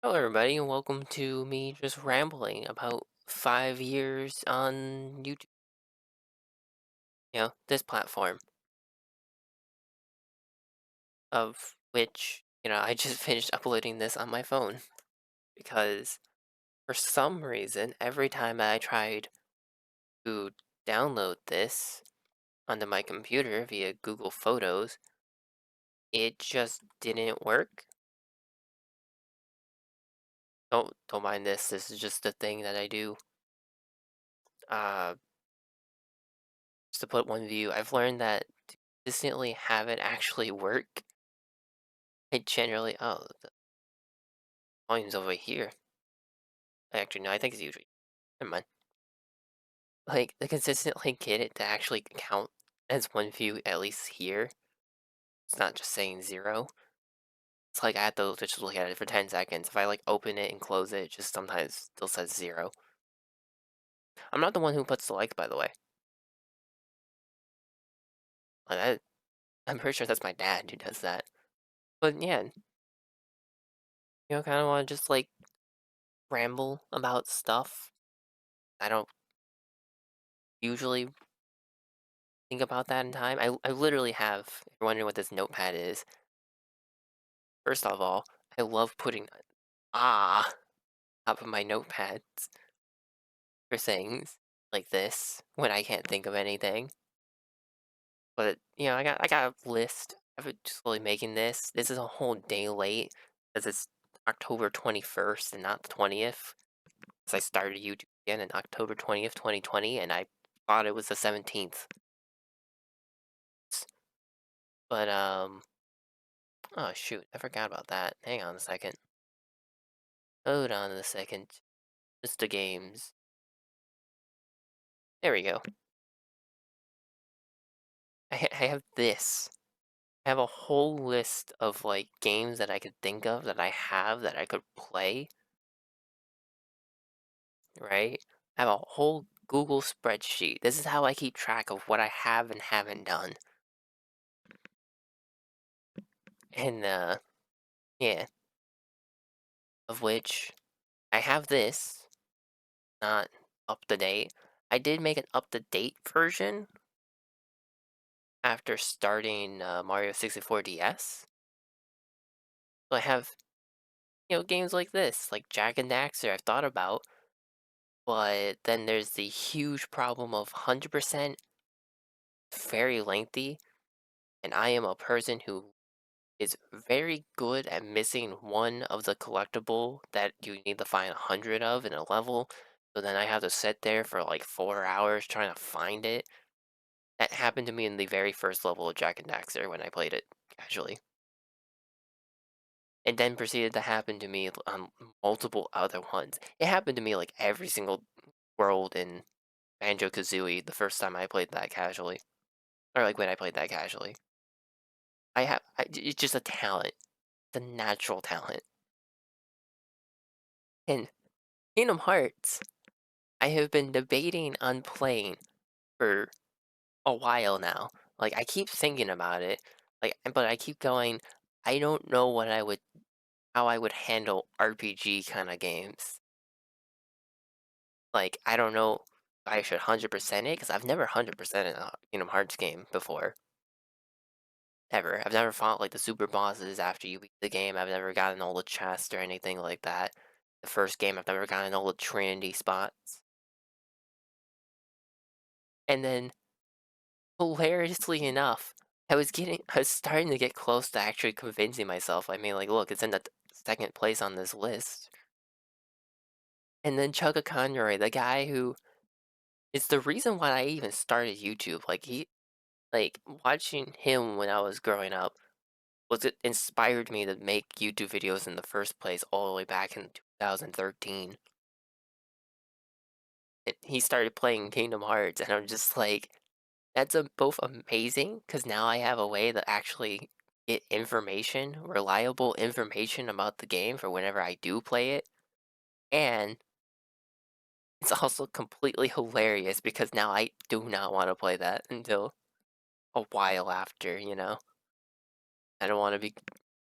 Hello, everybody, and welcome to me just rambling about 5 years on YouTube. This platform, of which, I just finished uploading this on my phone because for some reason, every time I tried to download this onto my computer via Google Photos, it just didn't work. Don't mind this. This is just a thing that I do. Uh, just to put one view, I've learned that to consistently have it actually work. It generally the volume's over here. Actually, no, I think it's usually never mind. Like, to consistently get it to actually count as one view, at least here, it's not just saying 0. It's like I have to just look at it for 10 seconds. If I, like, open it and close it, it just sometimes still says 0. I'm not the one who puts the like, by the way. Like, I'm pretty sure that's my dad who does that. But, yeah, kinda wanna just, like, ramble about stuff. I don't usually think about that in time. I literally have if you're wondering what this notepad is, first of all, I love putting "ah" top of my notepads for things like this when I can't think of anything. But, I got a list. I've been slowly making this. This is a whole day late because it's October 21st and not the 20th. Because I started YouTube again in October 20th, 2020, and I thought it was the 17th. But, oh shoot, I forgot about that. Hang on a second. Hold on a second. Just the games. There we go. I have this. I have a whole list of, like, games that I could think of that I have that I could play, right? I have a whole Google spreadsheet. This is how I keep track of what I have and haven't done. And, yeah, of which I have this, not up to date. I did make an up to date version after starting Mario 64 DS. So I have, games like this, like Jack and Daxter I've thought about, but then there's the huge problem of 100% very lengthy, and I am a person who is very good at missing one of the collectible that you need to find 100 of in a level. So then I have to sit there for like 4 hours trying to find it. That happened to me in the very first level of Jack and Daxter when I played it casually. It then proceeded to happen to me on multiple other ones. It happened to me like every single world in Banjo Kazooie the first time I played that casually. Or like when I played that casually. It's just a talent. It's a natural talent. And Kingdom Hearts, I have been debating on playing for a while now. Like, I keep thinking about it, like, but I keep going, I don't know how I would handle RPG kind of games. Like, I don't know if I should 100% it, because I've never 100% in a Kingdom Hearts game before. Ever. I've never fought like the super bosses after you beat the game. I've never gotten all the chests or anything like that. The first game, I've never gotten all the Trinity spots. And then, hilariously enough, I was starting to get close to actually convincing myself. I mean, like, look, it's in the second place on this list. And then Chugga Conroy, the guy who is the reason why I even started YouTube. Watching him when I was growing up was it inspired me to make YouTube videos in the first place all the way back in 2013. He started playing Kingdom Hearts, and I'm just like, that's both amazing because now I have a way to actually get information, reliable information about the game for whenever I do play it. And it's also completely hilarious because now I do not want to play that until a while after. I don't want to be.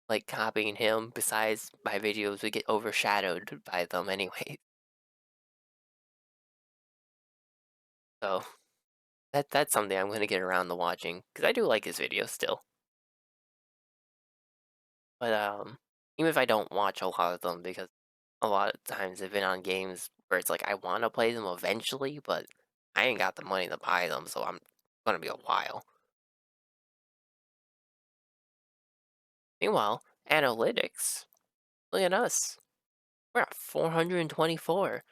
like, copying him, besides my videos would get overshadowed by them anyway. So, that's something I'm gonna get around to watching because I do like his videos still. But, even if I don't watch a lot of them because a lot of times they've been on games where it's like, I wanna play them eventually, but I ain't got the money to buy them, so I'm gonna be a while. Meanwhile, analytics, look at us. We're at 424.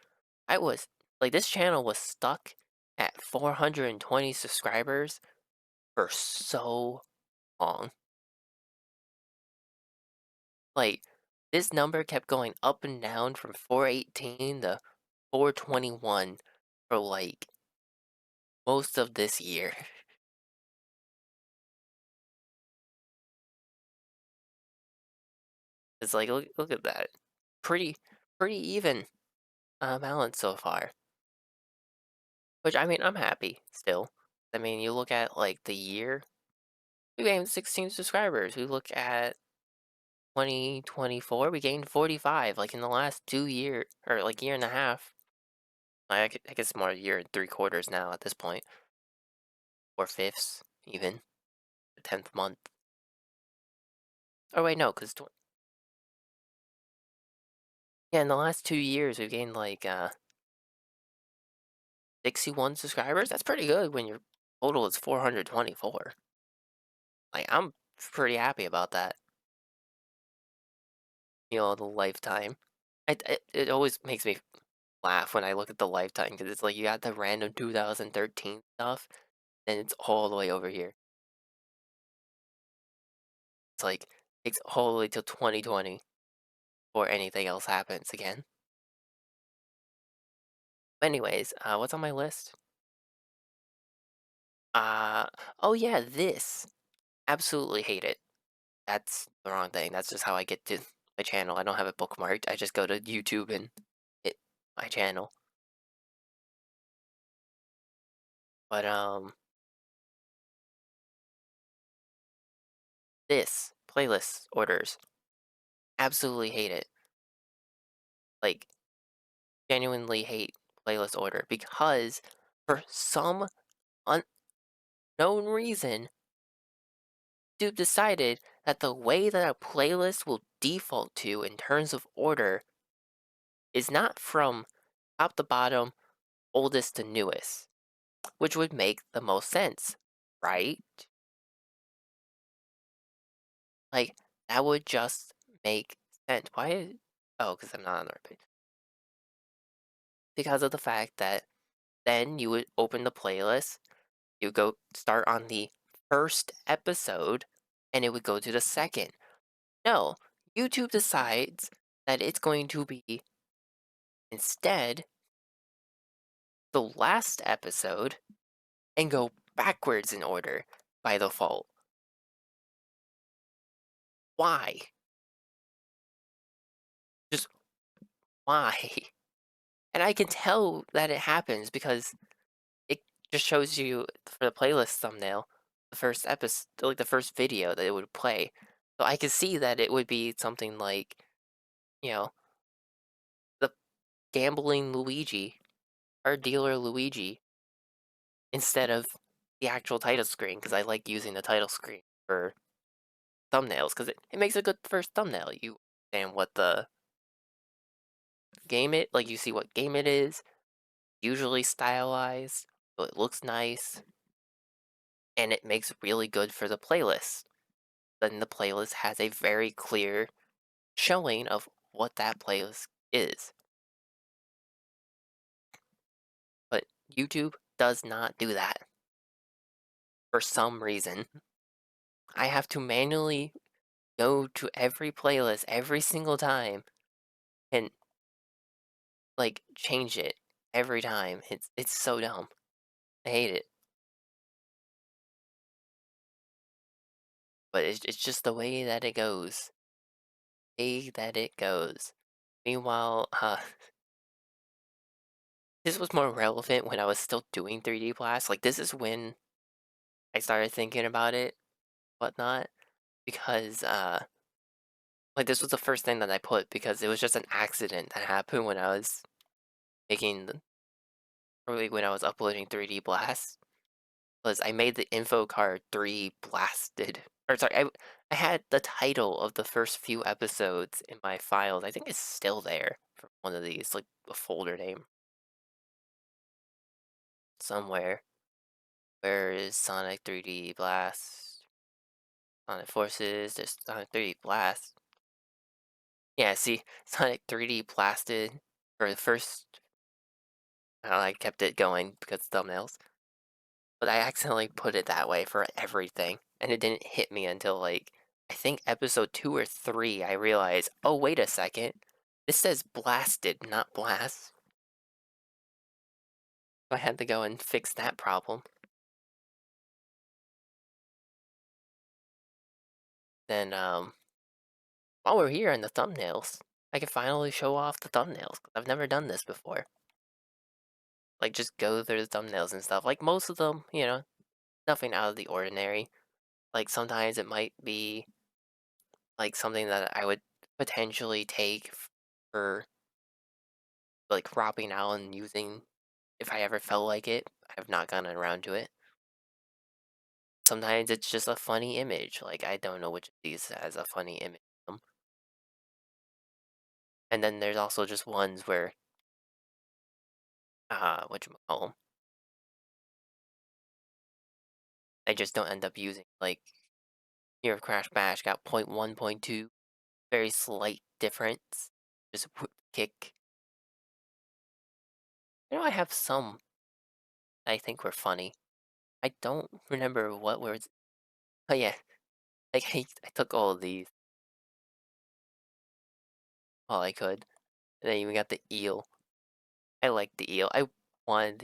I was like, this channel was stuck at 420 subscribers for so long. Like, this number kept going up and down from 418 to 421 for like most of this year. It's like, look at that. Pretty, pretty even balance so far. Which, I mean, I'm happy still. I mean, you look at like the year, we gained 16 subscribers. We look at 2024, we gained 45, like, in the last 2 year or, like, year and a half. I guess more a year and 3 quarters now at this point, or fifths even, the 10th month. Oh, wait, no, 'cause yeah, in the last 2 years, we've gained, like, 61 subscribers. That's pretty good when your total is 424. Like, I'm pretty happy about that, the lifetime. It always makes me laugh when I look at the lifetime because it's like you got the random 2013 stuff, and it's all the way over here. It's like, takes all the way till 2020 before anything else happens again. Anyways, what's on my list? Uh, oh yeah, this. Absolutely hate it. That's the wrong thing. That's just how I get to my channel. I don't have it bookmarked. I just go to YouTube and hit my channel. But this playlist orders. Absolutely hate it. Like, genuinely hate playlist order because for some unknown reason, YouTube decided that the way that a playlist will default to in terms of order is not from top to bottom, oldest to newest, which would make the most sense, right? Like, that would just make sense. Oh, because I'm not on the right page. Because of the fact that then you would open the playlist, you go start on the first episode, and it would go to the second. No, YouTube decides that it's going to be instead the last episode and go backwards in order by default. Why? Just why? And I can tell that it happens because it just shows you for the playlist thumbnail the first episode, like the first video that it would play. So I could see that it would be something like, you know, the gambling Luigi or dealer Luigi instead of the actual title screen because I like using the title screen for thumbnails because it makes a good first thumbnail. You understand what the game it like you see what game it is, usually stylized, so it looks nice, and it makes really good for the playlist. Then the playlist has a very clear showing of what that playlist is. But YouTube does not do that for some reason. I have to manually go to every playlist every single time and like change it every time. It's so dumb. I hate it. But it's just the way that it goes. Way that it goes. Meanwhile, this was more relevant when I was still doing 3D Blast. Like this is when I started thinking about it, whatnot. Because Like, this was the first thing that I put because it was just an accident that happened when I was making the probably when I was uploading 3D Blast, was I made the info card 3 blasted. Or sorry, I had the title of the first few episodes in my files. I think it's still there from one of these, like a folder name somewhere. Where is Sonic 3D Blast? Sonic Forces, there's Sonic 3D Blast. Yeah, see, Sonic 3D blasted for the first. I kept it going because thumbnails, but I accidentally put it that way for everything, and it didn't hit me until like I think episode 2 or 3. I realized, oh wait a second, this says blasted, not blast. So I had to go and fix that problem. Then while we're here in the thumbnails, I can finally show off the thumbnails. 'Cause I've never done this before. Like just go through the thumbnails and stuff. Like most of them, nothing out of the ordinary. Like sometimes it might be like something that I would potentially take for like cropping out and using if I ever felt like it. I have not gotten around to it. Sometimes it's just a funny image. Like I don't know which of these has a funny image. And then there's also just ones where whatchamacallem, I just don't end up using. Like here of Crash Bash got point 1, point 2, very slight difference. Just kick. I have some I think were funny. I don't remember what words. Oh yeah, like I took all of these, all I could. And then even got the eel. I like the eel. I want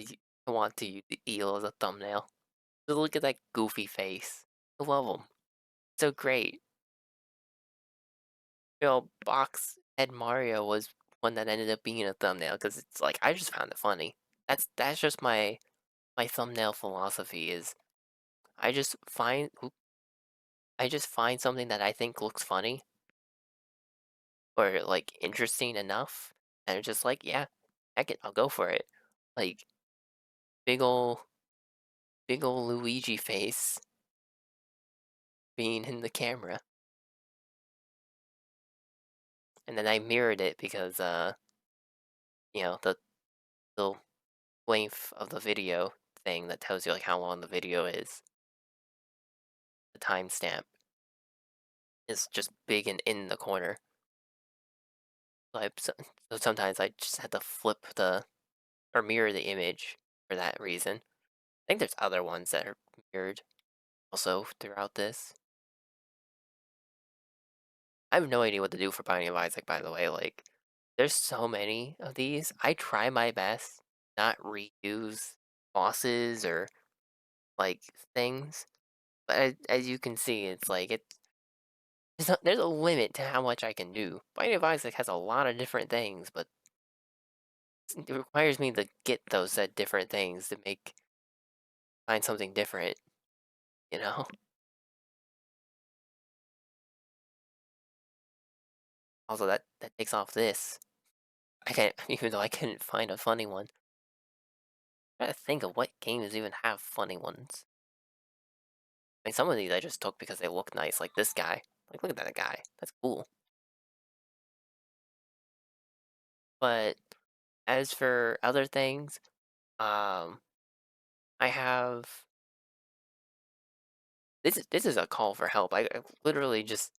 to use the eel as a thumbnail. Just look at that goofy face. I love him. So great. Box Ed Mario was one that ended up being a thumbnail because it's like I just found it funny. That's just my thumbnail philosophy is I just find I just find something that I think looks funny or like interesting enough, and it's just like yeah, heck it, I'll go for it. Like big ol' big ol' Luigi face being in the camera, and then I mirrored it because the length of the video thing that tells you like how long the video is, the timestamp is just big and in the corner. So sometimes I just had to flip the or mirror the image for that reason. I think there's other ones that are mirrored also throughout this. I have no idea what to do for Binding of Isaac, by the way. Like, there's so many of these. I try my best not reuse bosses or like things, but as you can see, it's like there's a limit to how much I can do. Binding of Isaac has a lot of different things, but it requires me to get those said different things to find something different. You know. Also, that takes off this. I can't, even though I couldn't find a funny one. I gotta think of what games even have funny ones. I mean, some of these I just took because they look nice, like this guy. Like, look at that guy. That's cool. But as for other things, um, I have this is a call for help. I literally just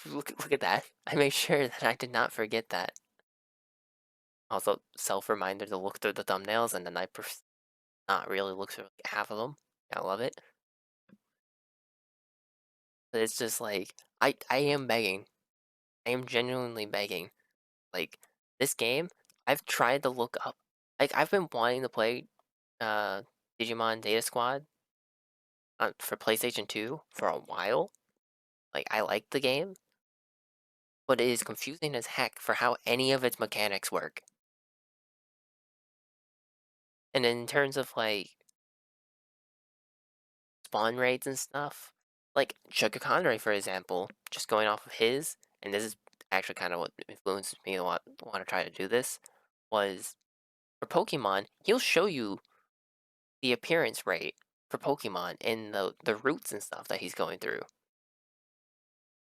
look at that. I made sure that I did not forget that. Also, self reminder to look through the thumbnails, and then not really look through like half of them. I love it. But it's just like I am begging. I am genuinely begging. Like this game, I've tried to look up. Like I've been wanting to play uh Digimon Data Squad for PlayStation 2 for a while. Like I like the game, but it is confusing as heck for how any of its mechanics work. And in terms of like spawn rates and stuff, Like Sugar Connery, for example, just going off of his, and this is actually kind of what influenced me to want to try to do this, was for Pokemon, he'll show you the appearance rate for Pokemon and the routes and stuff that he's going through.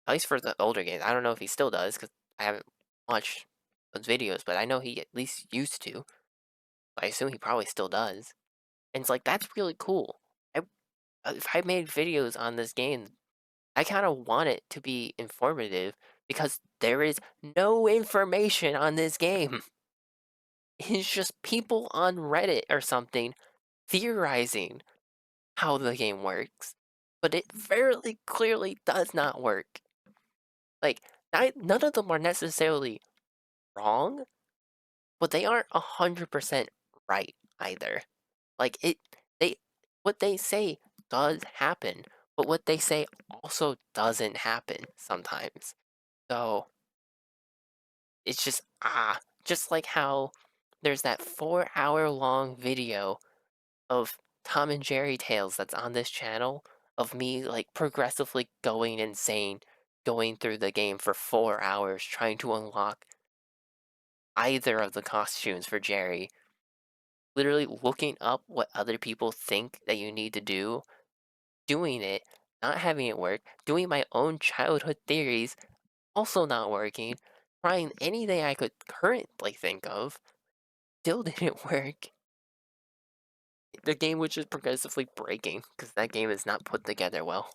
At least for the older games. I don't know if he still does because I haven't watched those videos, but I know he at least used to. I assume he probably still does. And it's like that's really cool. I, if I made videos on this game, I kind of want it to be informative because there is no information on this game. It's just people on Reddit or something theorizing how the game works, but it very clearly does not work. Like, none of them are necessarily wrong, but they aren't 100% right either. Like, they, what they say does happen, but what they say also doesn't happen sometimes. So, it's just like how there's that 4 hour long video of Tom and Jerry tales that's on this channel of me like progressively going insane, going through the game for 4 hours trying to unlock either of the costumes for Jerry, literally looking up what other people think that you need to do, doing it, not having it work, doing my own childhood theories, also not working, trying anything I could currently think of, still didn't work. The game was just progressively breaking because that game is not put together well.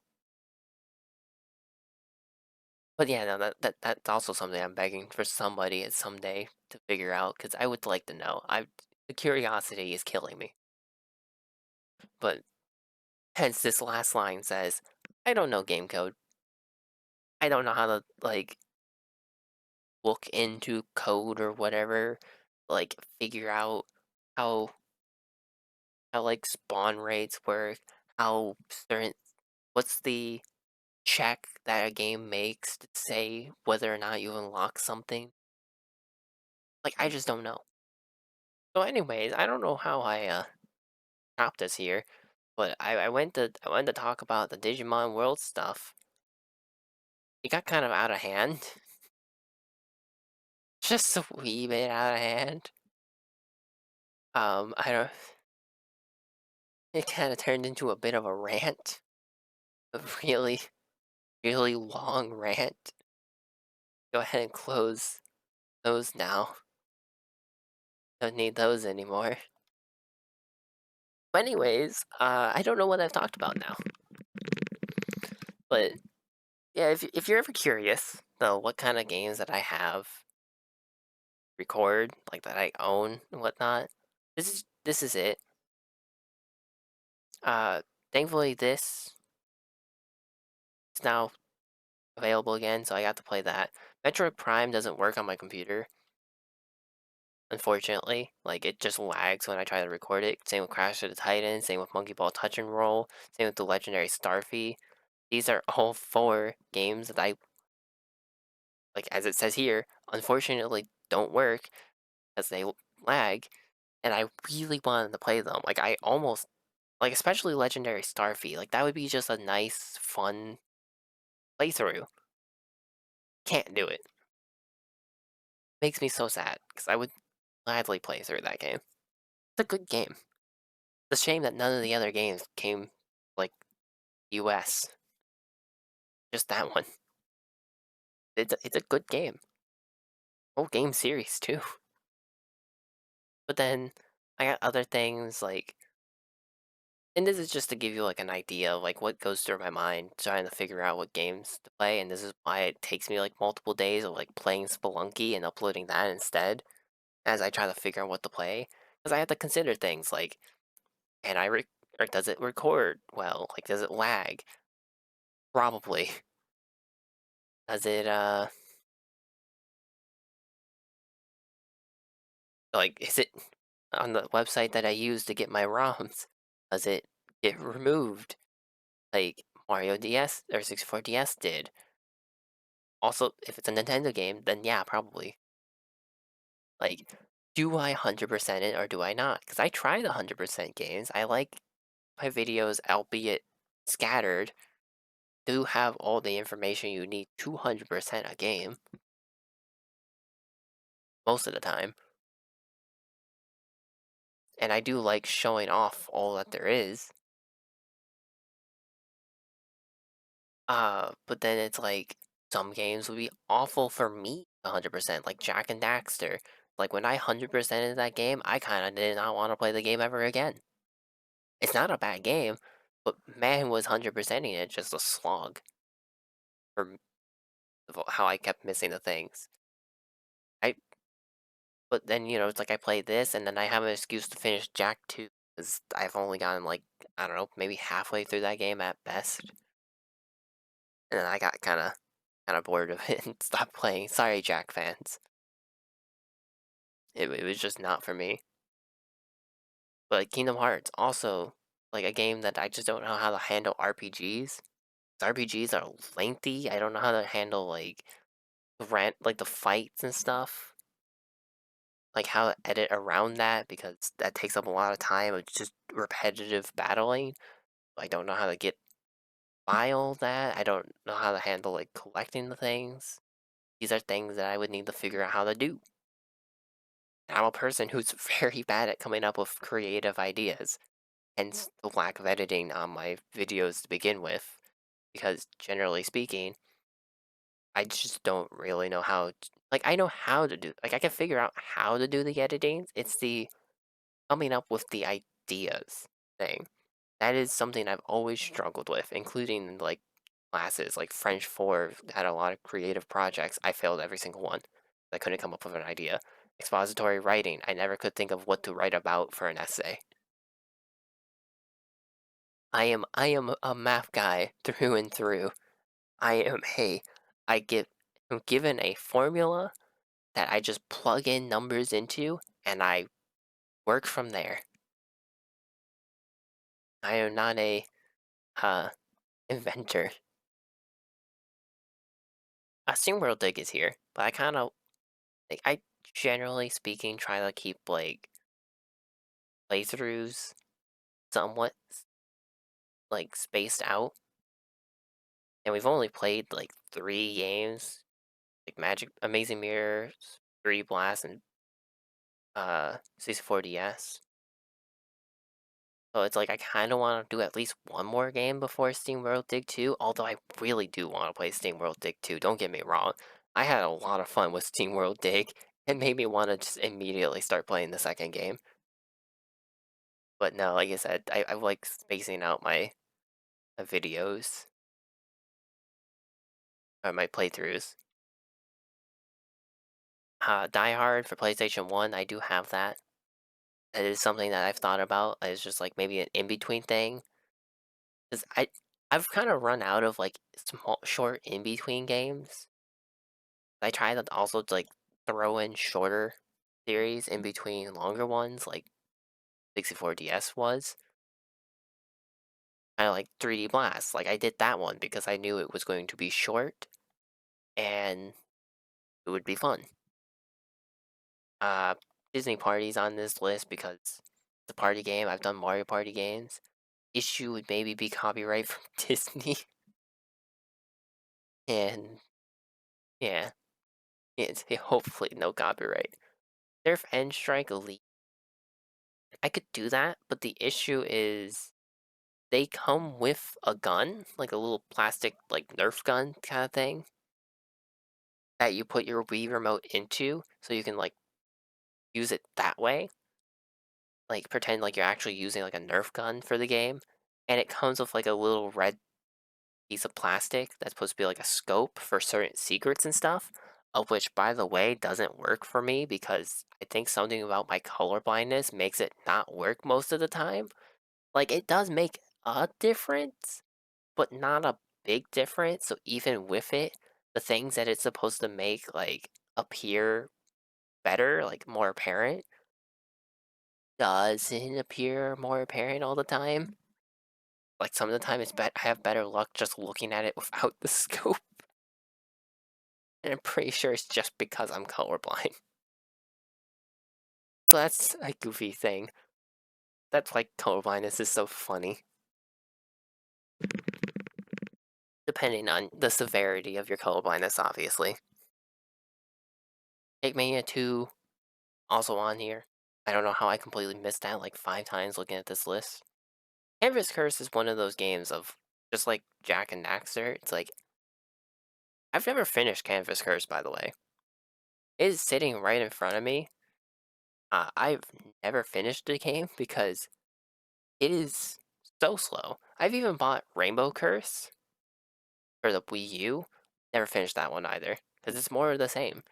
But yeah, no, that's also something I'm begging for somebody at someday to figure out because I would like to know. The curiosity is killing me. But hence this last line says, I don't know game code. I don't know how to like look into code or whatever, like figure out how like spawn rates work, how certain what's the check that a game makes to say whether or not you unlock something. Like I just don't know. So anyways, I don't know how I dropped this here, but I went to talk about the Digimon World stuff. It got kind of out of hand. Just a wee bit out of hand. I don't it kind of turned into a bit of a rant. A really, really long rant. Go ahead and close those now. Don't need those anymore. But anyways, I don't know what I've talked about now. But yeah, if you're ever curious though, what kind of games that I have record, like that I own and whatnot, this is it. Uh, thankfully this is now available again, so I got to play that. Metroid Prime doesn't work on my computer, unfortunately. Like it just lags when I try to record it. Same with Crash of the Titan, same with Monkey Ball Touch and Roll, same with the legendary Starfy. These are all four games that I like as it says here, unfortunately don't work because they lag, and I really wanted to play them. Like I almost like especially legendary Starfy, like that would be just a nice, fun playthrough. Can't do it. Makes me so sad because I would gladly play through that game. It's a good game. It's a shame that none of the other games came like US. Just that one. It's a good game. Whole game series too. But then I got other things like and this is just to give you like an idea of like what goes through my mind trying to figure out what games to play, and this is why it takes me like multiple days of like playing Spelunky and uploading that instead as I try to figure out what to play. Because I have to consider things like, can I or does it record well? Like, does it lag? Probably. Does it like is it on the website that I use to get my ROMs? Does it get removed like Mario DS or 64 DS did? Also, if it's a Nintendo game, then yeah, probably. Like, do I 100% it or do I not? Because I try the 100% games. I like my videos, albeit scattered, do have all the information you need 200% a game most of the time. And I do like showing off all that there is. But then it's like some games would be awful for me 100%, like Jack and Daxter. Like when I 100%ed that game, I kind of did not want to play the game ever again. It's not a bad game, but man was 100%ing it just a slog for how I kept missing the things. I But then, it's like I play this and then I have an excuse to finish Jack 2 because I've only gotten like, I don't know, maybe halfway through that game at best. And then I got kind of bored of it and stopped playing. Sorry, Jack fans. It was just not for me. But Kingdom Hearts also like a game that I just don't know how to handle RPGs. RPGs are lengthy. I don't know how to handle like the fights and stuff. Like how to edit around that because that takes up a lot of time of just repetitive battling. I don't know how to get by all that. I don't know how to handle like collecting the things. These are things that I would need to figure out how to do. I'm a person who's very bad at coming up with creative ideas, hence the lack of editing on my videos to begin with. Because generally speaking, I just don't really know how. Like I know how to do. Like I can figure out how to do the editing. It's the coming up with the ideas thing. That is something I've always struggled with, including like classes. Like French 4 had a lot of creative projects. I failed every single one. I couldn't come up with an idea. Expository writing. I never could think of what to write about for an essay. I am a math guy through and through. I am I'm given a formula that I just plug in numbers into and I work from there. I am not a uh inventor. SteamWorld Dig is here, but I kind of like I generally speaking try to keep like playthroughs somewhat like spaced out, and we've only played like 3 games, like Magic Amazing Mirrors, 3 Blast, and 64DS. So it's like I kind of want to do at least one more game before SteamWorld Dig 2, although I really do want to play SteamWorld Dig 2, don't get me wrong. I had a lot of fun with SteamWorld Dig. It made me want to just immediately start playing the second game. But no, like I said, I like spacing out my videos or my playthroughs. Die Hard for PlayStation 1, I do have that. That is something that I've thought about. It's just like maybe an in-between thing. Because I've kind of run out of like small, short in-between games. I try to also like throw in shorter series in between longer ones, like 64DS was. Kind of like 3D Blast. Like I did that one because I knew it was going to be short and it would be fun. Uh, Disney Party's on this list because it's a party game. I've done Mario Party games. Issue would maybe be copyright from Disney. And yeah, it's hopefully no copyright. Surf and Strike Elite. I could do that, but the issue is they come with a gun, like a little plastic like Nerf gun kind of thing that you put your Wii remote into so you can like use it that way. Like pretend like you're actually using like a Nerf gun for the game. And it comes with like a little red piece of plastic that's supposed to be like a scope for certain secrets and stuff, of which, by the way, doesn't work for me because I think something about my color blindness makes it not work most of the time. Like, it does make a difference, but not a big difference. So, even with it, the things that it's supposed to make, like, appear better, like more apparent, doesn't appear more apparent all the time. Like, some of the time, I have better luck just looking at it without the scope. And I'm pretty sure it's just because I'm colorblind. So that's a goofy thing. That's why colorblindness is so funny. depending on the severity of your colorblindness, obviously. Mania 2, also on here. I don't know how I completely missed that like 5 times looking at this list. Canvas Curse is one of those games of just like Jack and Daxter. It's like I've never finished Canvas Curse, by the way. It is sitting right in front of me. I've never finished the game because it is so slow. I've even bought Rainbow Curse for the Wii U. Never finished that one either because it's more of the same.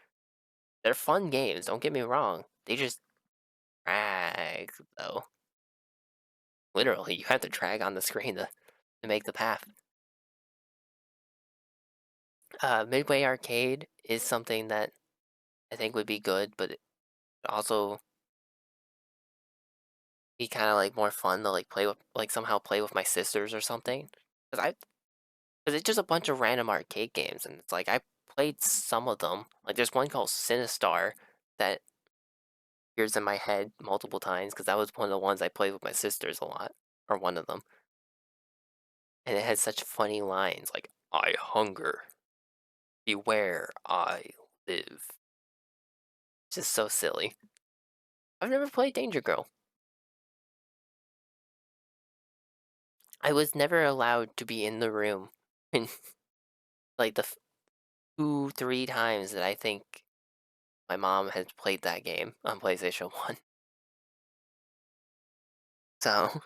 They're fun games. Don't get me wrong. They just drag though. Literally, you have to drag on the screen to make the path. Midway Arcade is something that I think would be good, but it also be kind of like more fun to like play with, like somehow play with my sisters or something. Because it's just a bunch of random arcade games, and it's like I played some of them. Like there's one called Sinistar that appears in my head multiple times because that was one of the ones I played with my sisters a lot, or one of them, and it had such funny lines like "I hunger, beware, I live." Just so silly. I've never played Danger Girl. I was never allowed to be in the room, and like the 2, 3 times that I think my mom has played that game on PlayStation 1. So,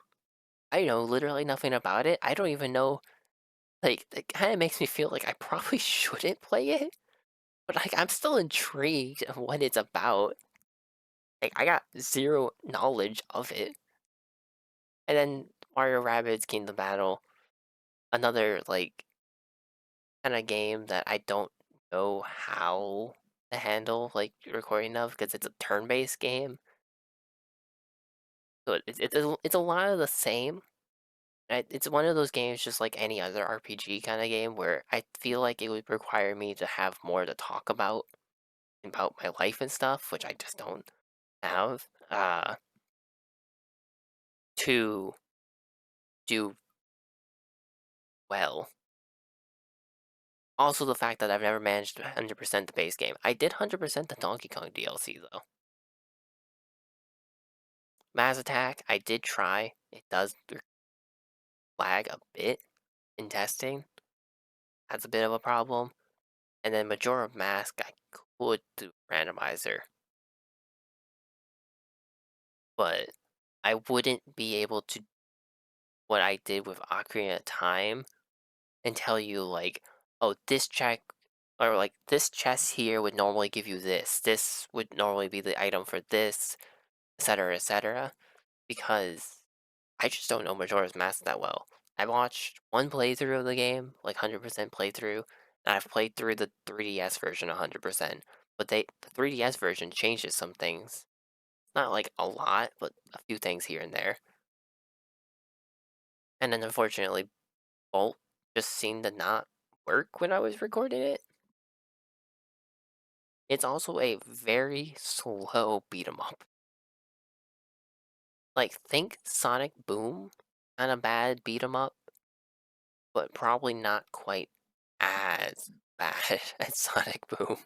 I know literally nothing about it. I don't even know, like, it kinda makes me feel like I probably shouldn't play it, but, like, I'm still intrigued of what it's about. Like, I got 0 knowledge of it. And then Mario Rabbids Kingdom Battle, another, like, kinda game that I don't know how to handle, like, recording of because it's a turn-based game. So it's a lot of the same. It's one of those games just like any other RPG kinda game where I feel like it would require me to have more to talk about my life and stuff, which I just don't have, to do well. Also, the fact that I've never managed to 100% the base game. I did 100% the Donkey Kong DLC, though. Mass Attack, I did try. It does lag a bit in testing. That's a bit of a problem. And then Majora Mask, I could do randomizer, but I wouldn't be able to what I did with Ocarina of Time and tell you like, oh, this check or like this chest here would normally give you this. This would normally be the item for this, etc., because I just don't know Majora's Mask that well. I watched one playthrough of the game, like 100% playthrough, and I've played through the 3DS version 100%. But the 3DS version changes some things. Not like a lot, but a few things here and there. And then unfortunately, Bolt just seemed to not work when I was recording it. It's also a very slow beat 'em up. Like, think Sonic Boom, kind of bad beat 'em up, but probably not quite as bad as Sonic Boom.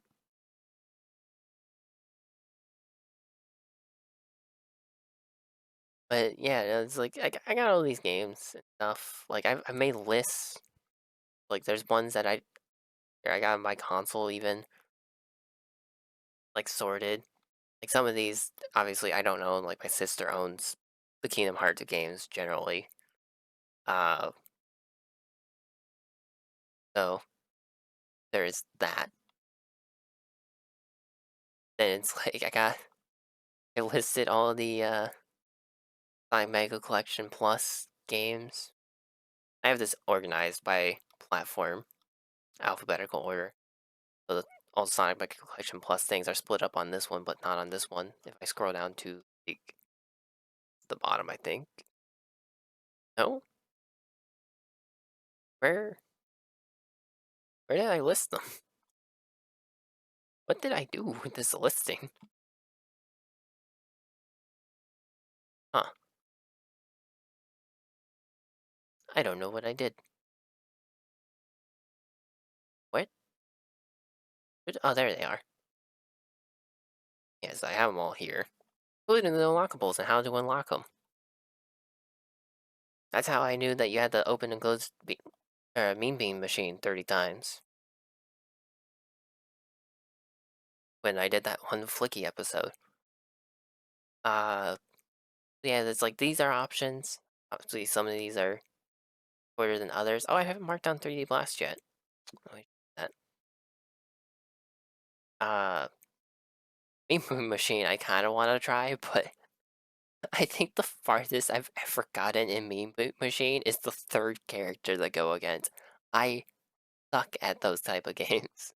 But yeah, it's like I got all these games and stuff. Like I made lists. Like there's ones that I got on my console even like sorted. Like some of these, obviously I don't own. Like my sister owns the Kingdom Hearts games generally. Uh, so there's that. Then it's like I listed all the like Mega Collection Plus games. I have this organized by platform, alphabetical order. So all the Sonic Mega Collection Plus things are split up on this one, but not on this one. If I scroll down to like, the bottom, I think. No, where where did I list them? What did I do with this listing? Huh? I don't know what I did. Oh, there they are. Yes, I have them all here, including the unlockables and how to unlock them. That's how I knew that you had to open and close Mean Bean machine 30 times when I did that one Flicky episode. Uh, yeah, it's like these are options. Obviously, some of these are shorter than others. Oh, I haven't marked down 3D Blast yet. Let me do that. Uh, Mean Bean machine, I kind of want to try, but I think the farthest I've ever gotten in Mean Bean machine is the third character to go against. I suck at those type of games.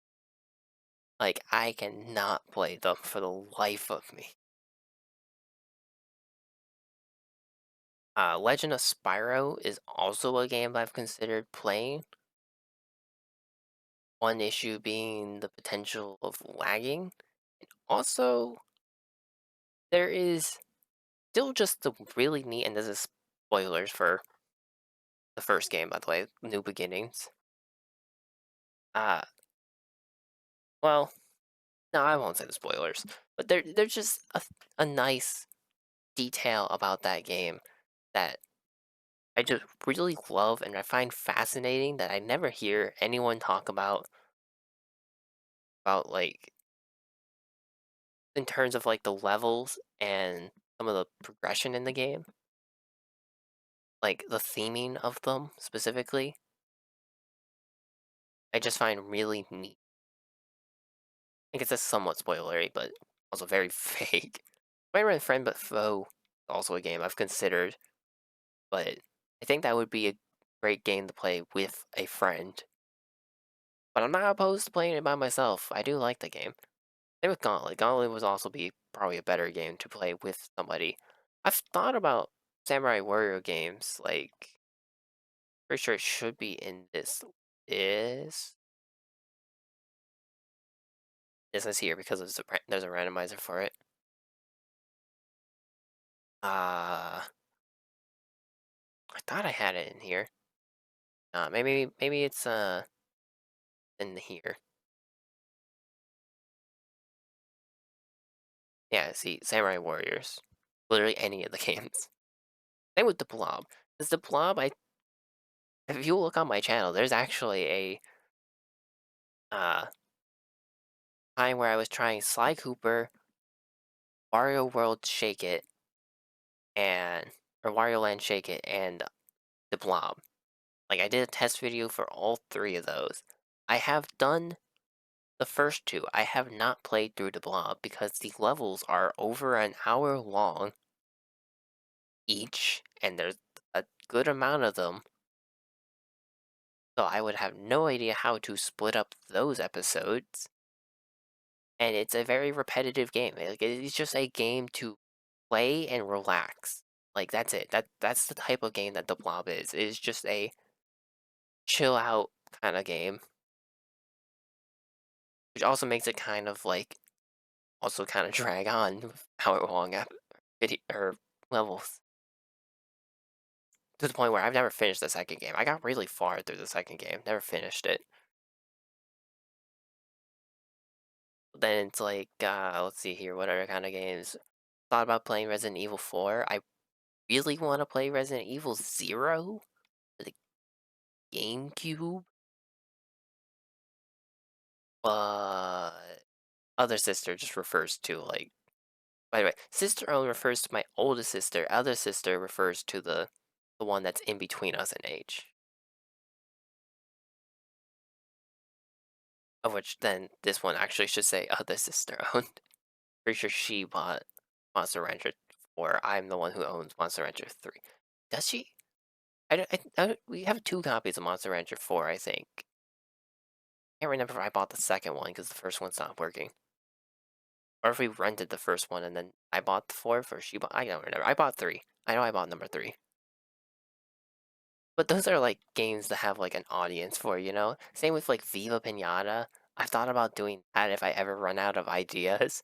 Like, I cannot play them for the life of me. Legend of Spyro is also a game I've considered playing. One issue being the potential of lagging. Also, there is still just the really neat, and this is spoilers for the first game, by the way, New Beginnings. Uh, well, no, I won't say the spoilers, but there's just a nice detail about that game that I just really love and I find fascinating that I never hear anyone talk about like in terms of like the levels and some of the progression in the game, like the theming of them specifically. I just find really neat. I guess that's somewhat spoilery, but also very vague. Spider-Man Friend but Foe is also a game I've considered, but I think that would be a great game to play with a friend. But I'm not opposed to playing it by myself. I do like the game. Same with Gauntlet. Gauntlet would also be probably a better game to play with somebody. I've thought about Samurai Warrior games, like pretty sure it should be in is this is here because there's a randomizer for it. I thought I had it in here. Maybe it's in here. Yeah, see, Samurai Warriors. Literally any of the games. Same with the Blob. Because the Blob, if you look on my channel, there's actually a uh time where I was trying Sly Cooper, Wario World Shake It, and or Wario Land Shake It, and the Blob. Like I did a test video for all three of those. I have done the first two. I have not played through the Blob because the levels are over an hour long each, and there's a good amount of them. So I would have no idea how to split up those episodes. And it's a very repetitive game. Like it's just a game to play and relax. Like that's it. That's the type of game that the Blob is. It is just a chill out kind of game, which also makes it kind of like also kind of drag on with hour long video or levels to the point where I've never finished the second game. I got really far through the second game, never finished it. Then it's like, let's see here, what other kind of games? Thought about playing Resident Evil 4. I really want to play Resident Evil 0 for the GameCube, but other sister just refers to like. By the way, sister own refers to my oldest sister. Other sister refers to the one that's in between us in age. Of which then this one actually should say other sister owned. Pretty sure she bought Monster Rancher 4. I'm the one who owns Monster Rancher 3. Does she? We have two copies of Monster Rancher 4, I think. I can't remember if I bought the second one because the first one's not working. Or if we rented the first one and then I bought the fourth, or she bought. I don't remember. I bought three. I know I bought number three. But those are like games that have like an audience for, you know? Same with like Viva Pinata. I thought about doing that if I ever run out of ideas.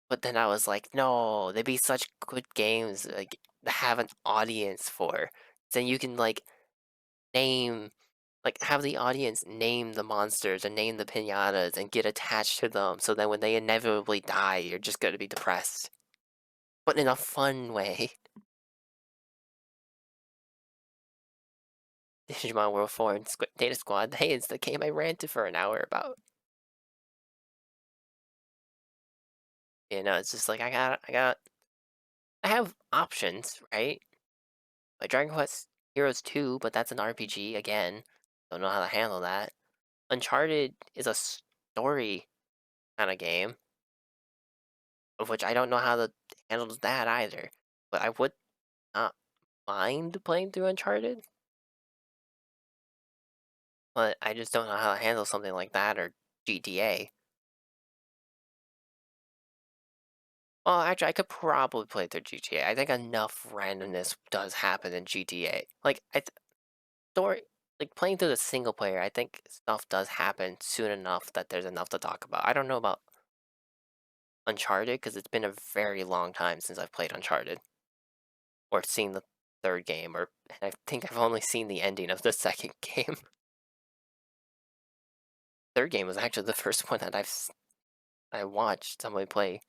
But then I was like, no, they'd be such good games like to have an audience for. Then you can like name Like, have the audience name the monsters and name the pinatas and get attached to them so that when they inevitably die, you're just gonna be depressed. But in a fun way. Digimon World 4 and Data Squad, hey, it's the game I ranted for an hour about. You know, it's just like I have options, right? Like Dragon Quest Heroes 2, but that's an RPG again. Don't know how to handle that. Uncharted is a story kind of game, of which I don't know how to handle that either. But I would not mind playing through Uncharted, but I just don't know how to handle something like that or GTA. Well, actually, I could probably play through GTA. I think enough randomness does happen in GTA. Like, story, like playing through the single player, I think stuff does happen soon enough that there's enough to talk about. I don't know about Uncharted because it's been a very long time since I've played Uncharted or seen the third game, or and I think I've only seen the ending of the second game. Third game was actually the first one that I watched somebody play,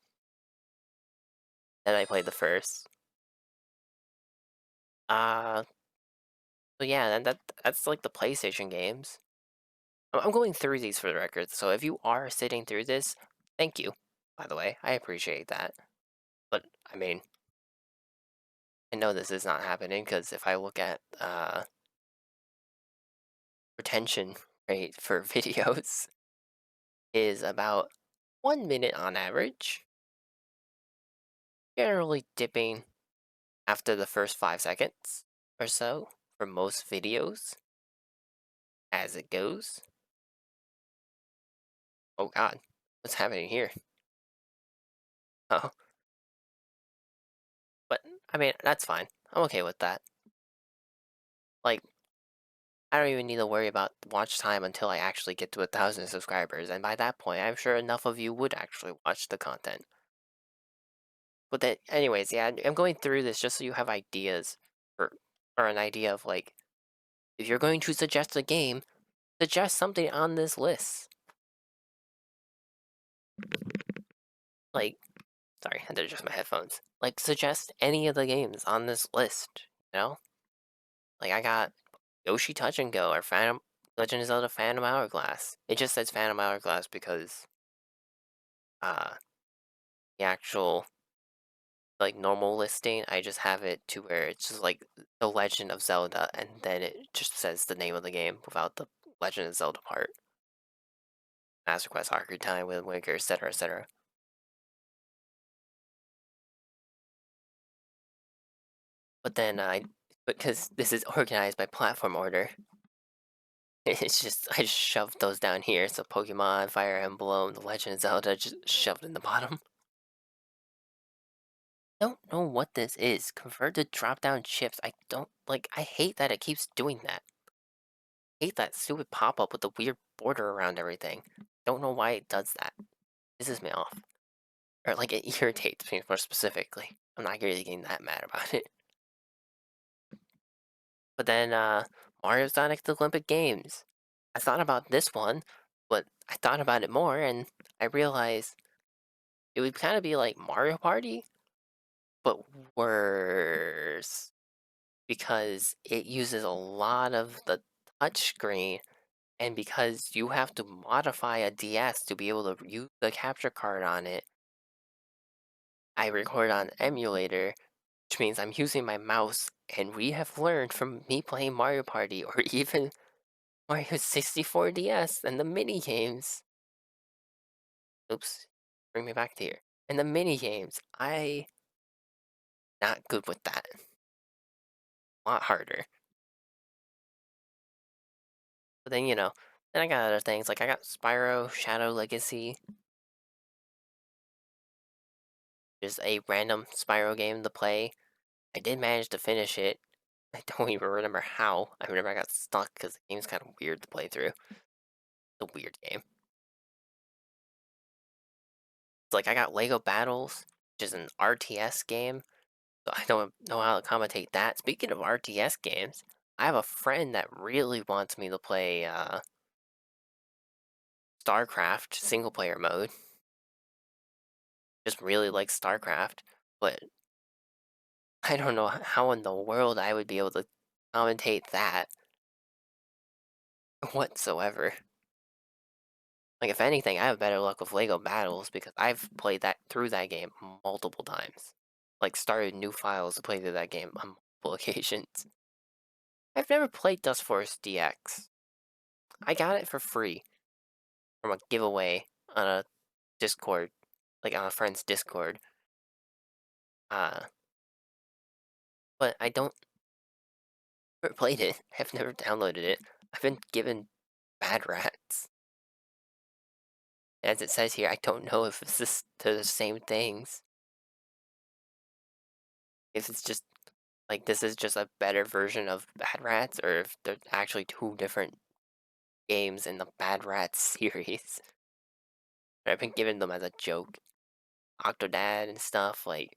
and I played the first. Uh, so yeah, and that's like the PlayStation games. I'm going through these for the record, so if you are sitting through this, thank you. By the way, I appreciate that. But I mean, I know this is not happening because if I look at retention rate for videos is about 1 minute on average, generally dipping after the first 5 seconds or so for most videos as it goes. Oh god, what's happening here? Oh, but I mean, that's fine. I'm okay with that. Like, I don't even need to worry about watch time until I actually get to 1,000 subscribers, and by that point, I'm sure enough of you would actually watch the content. But then, anyways, yeah, I'm going through this just so you have ideas, or an idea of like, if you're going to suggest a game, suggest something on this list. Like, sorry, I had to adjust my headphones. Like, suggest any of the games on this list. You know, like I got Yoshi Touch and Go or Phantom Legend of Zelda Phantom Hourglass. It just says Phantom Hourglass because uh the actual like normal listing, I just have it to where it's just like the Legend of Zelda, and then it just says the name of the game without the Legend of Zelda part. Master Quest, Ocarina of Time, Wind Waker, etc., etc. But then because this is organized by platform order, it's just I just shoved those down here. So Pokemon, Fire Emblem, The Legend of Zelda, just shoved in the bottom. Don't know what this is. Convert to drop down chips. I don't like. I hate that it keeps doing that. Hate that stupid pop up with the weird border around everything. Don't know why it does that. Pisses me off. Or like it irritates me more specifically. I'm not really getting that mad about it. But then Mario Sonic the Olympic Games. I thought about this one, but I thought about it more and I realized it would kind of be like Mario Party, but worse. Because it uses a lot of the touchscreen, and because you have to modify a DS to be able to use the capture card on it, I record on emulator, which means I'm using my mouse, and we have learned from me playing Mario Party or even Mario 64 DS and the mini games. Oops, bring me back to here. And the mini games, I not good with that. A lot harder. But then then I got other things like I got Spyro Shadow Legacy, just a random Spyro game to play. I did manage to finish it. I don't even remember how. I remember I got stuck because the game's kind of weird to play through. It's a weird game. It's like I got Lego Battles, which is an RTS game. So I don't know how to commentate that. Speaking of RTS games, I have a friend that really wants me to play StarCraft single player mode. Just really like StarCraft, but I don't know how in the world I would be able to commentate that whatsoever. Like, if anything, I have better luck with Lego Battles because I've played that through that game multiple times. Like, started new files to play through that game on multiple occasions. I've never played Dust Force DX. I got it for free from a giveaway on a Discord, like on a friend's Discord. Uh, but I don't never played it. I've never downloaded it. I've been given bad rats. As it says here, I don't know if this is the same things. If it's just like this is just a better version of Bad Rats, or if they're actually two different games in the Bad Rats series. But I've been giving them as a joke. Octodad and stuff, like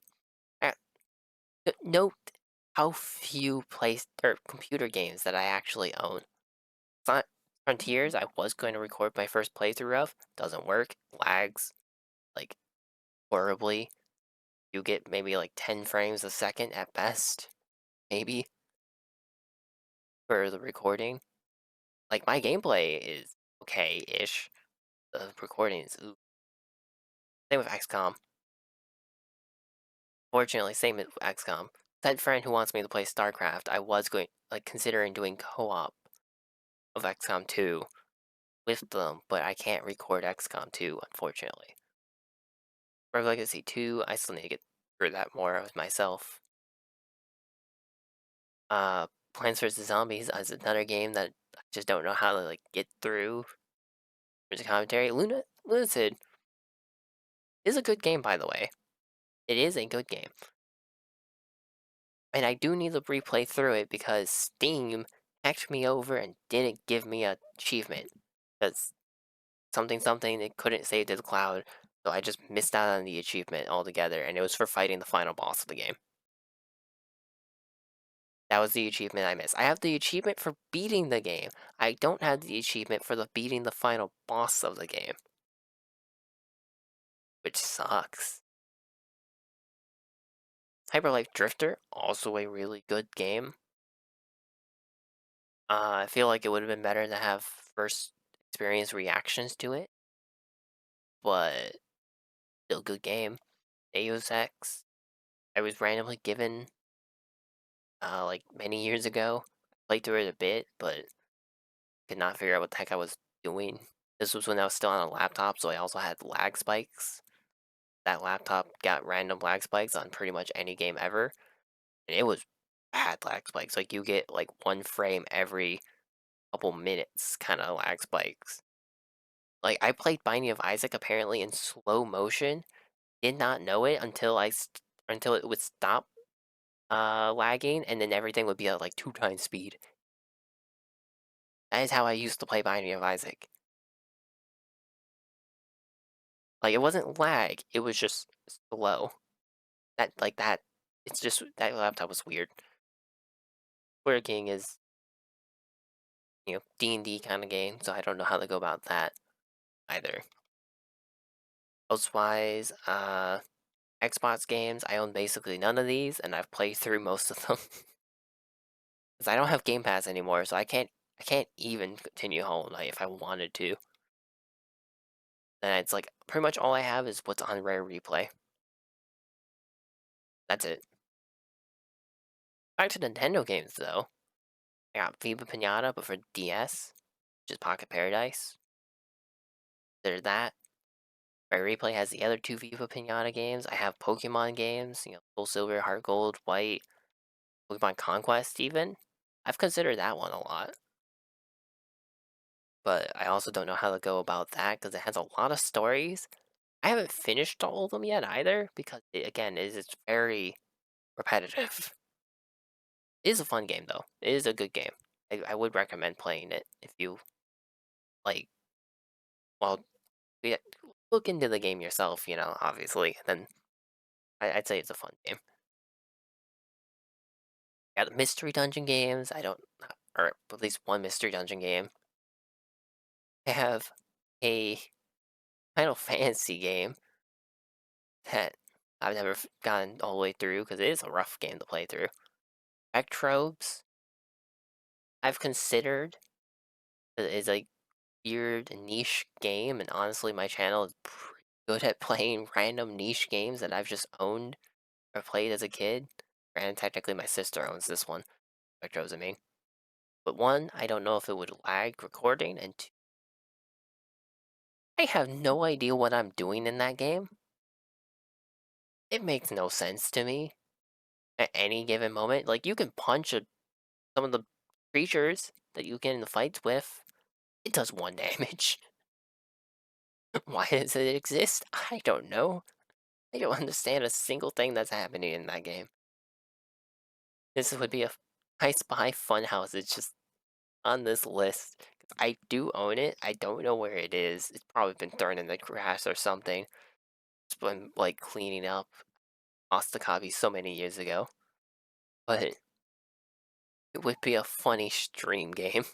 uh, note how few place or computer games that I actually own. Frontiers I was going to record my first playthrough of, doesn't work, lags, like horribly. You get maybe like 10 frames a second at best, maybe, for the recording. Like, my gameplay is okay-ish. The recording is ooh. Same with XCOM. Fortunately, same with XCOM. That friend who wants me to play StarCraft, I was going like considering doing co-op of XCOM 2 with them, but I can't record XCOM 2, unfortunately. Rogue Legacy 2, I still need to get through that more with myself. Plants vs. Zombies is another game that I just don't know how to like get through. There's a commentary. Lunacid is a good game, by the way. It is a good game. And I do need to replay through it because Steam hacked me over and didn't give me an achievement. Because something something it couldn't save to the cloud, so I just missed out on the achievement altogether, and it was for fighting the final boss of the game. That was the achievement I missed. I have the achievement for beating the game. I don't have the achievement for the beating the final boss of the game, which sucks. Hyperlife Drifter, also a really good game. I feel like it would have been better to have first experience reactions to it, but still good game. Deus Ex, I was randomly given like many years ago. Played through it a bit, but could not figure out what the heck I was doing. This was when I was still on a laptop, so I also had lag spikes. That laptop got random lag spikes on pretty much any game ever, and it was bad lag spikes. Like, you get like one frame every couple minutes kind of lag spikes. Like, I played Binding of Isaac apparently in slow motion, did not know it until it would stop lagging, and then everything would be at like 2 times speed. That is how I used to play Binding of Isaac. Like, it wasn't lag, it was just slow. That it's just that laptop was weird. Square King is, D&D kind of game, so I don't know how to go about that either. Elsewise, Xbox games, I own basically none of these, and I've played through most of them. Because I don't have Game Pass anymore, so I can't even continue Hollow Knight if I wanted to. Then it's like pretty much all I have is what's on Rare Replay. That's it. Back to Nintendo games though. I got Viva Pinata, but for DS, which is Pocket Paradise. There's that. Rare Replay has the other two Viva Pinata games. I have Pokemon games, Soul Silver, Heart Gold, White, Pokemon Conquest even. I've considered that one a lot. But I also don't know how to go about that because it has a lot of stories. I haven't finished all of them yet either because again, it's very repetitive. It is a fun game though. It is a good game. I would recommend playing it if you like. Well, yeah, look into the game yourself. Obviously. Then I'd say it's a fun game. got the mystery dungeon games. I don't, or at least one mystery dungeon game. I have a Final Fantasy game that I've never gotten all the way through because it is a rough game to play through. Electrobes, I've considered is a weird niche game, and honestly, my channel is pretty good at playing random niche games that I've just owned or played as a kid. And technically, my sister owns this one, Electrobes, I mean. But one, I don't know if it would lag recording, and two, I have no idea what I'm doing in that game. It makes no sense to me at any given moment. Like, you can punch some of the creatures that you get in the fights with. It does 1 damage. Why does it exist? I don't know. I don't understand a single thing that's happening in that game. This would be a I Spy Funhouse. It's just on this list. I do own it. I don't know where it is. It's probably been thrown in the grass or something. It's been like cleaning up. Lost the copy so many years ago. But it would be a funny stream game.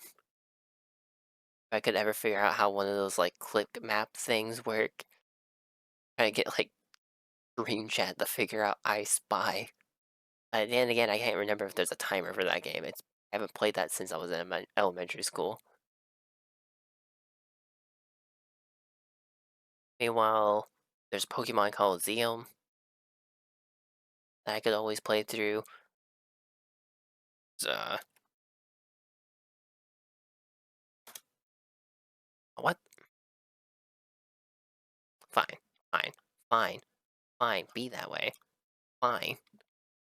If I could ever figure out how one of those like click map things work. Try to get like Dream Chat to figure out I Spy. And again, I can't remember if there's a timer for that game. I haven't played that since I was in elementary school. Meanwhile, there's Pokemon Coliseum that I could always play through. Uh, what? Fine, fine, fine, fine. Be that way. Fine.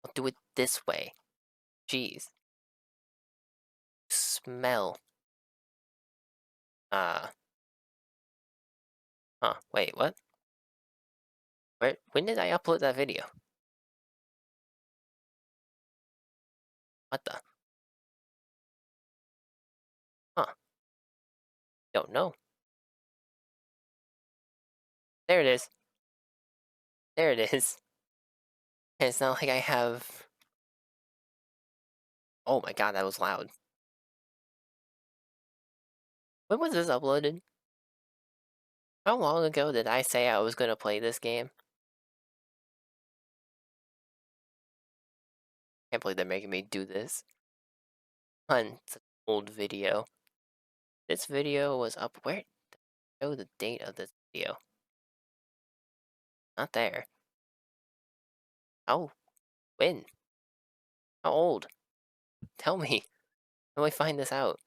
I'll do it this way. Jeez. Smell. Uh, huh. Wait, what? When did I upload that video? What the? Huh. Don't know. There it is. There it is. And it's not like I have. Oh my god, that was loud. When was this uploaded? How long ago did I say I was gonna play this game? Can't believe they're making me do this. On it's an old video. This video was up where? Show the date of this video. Not there. Oh, when? How old? Tell me. How do I find this out?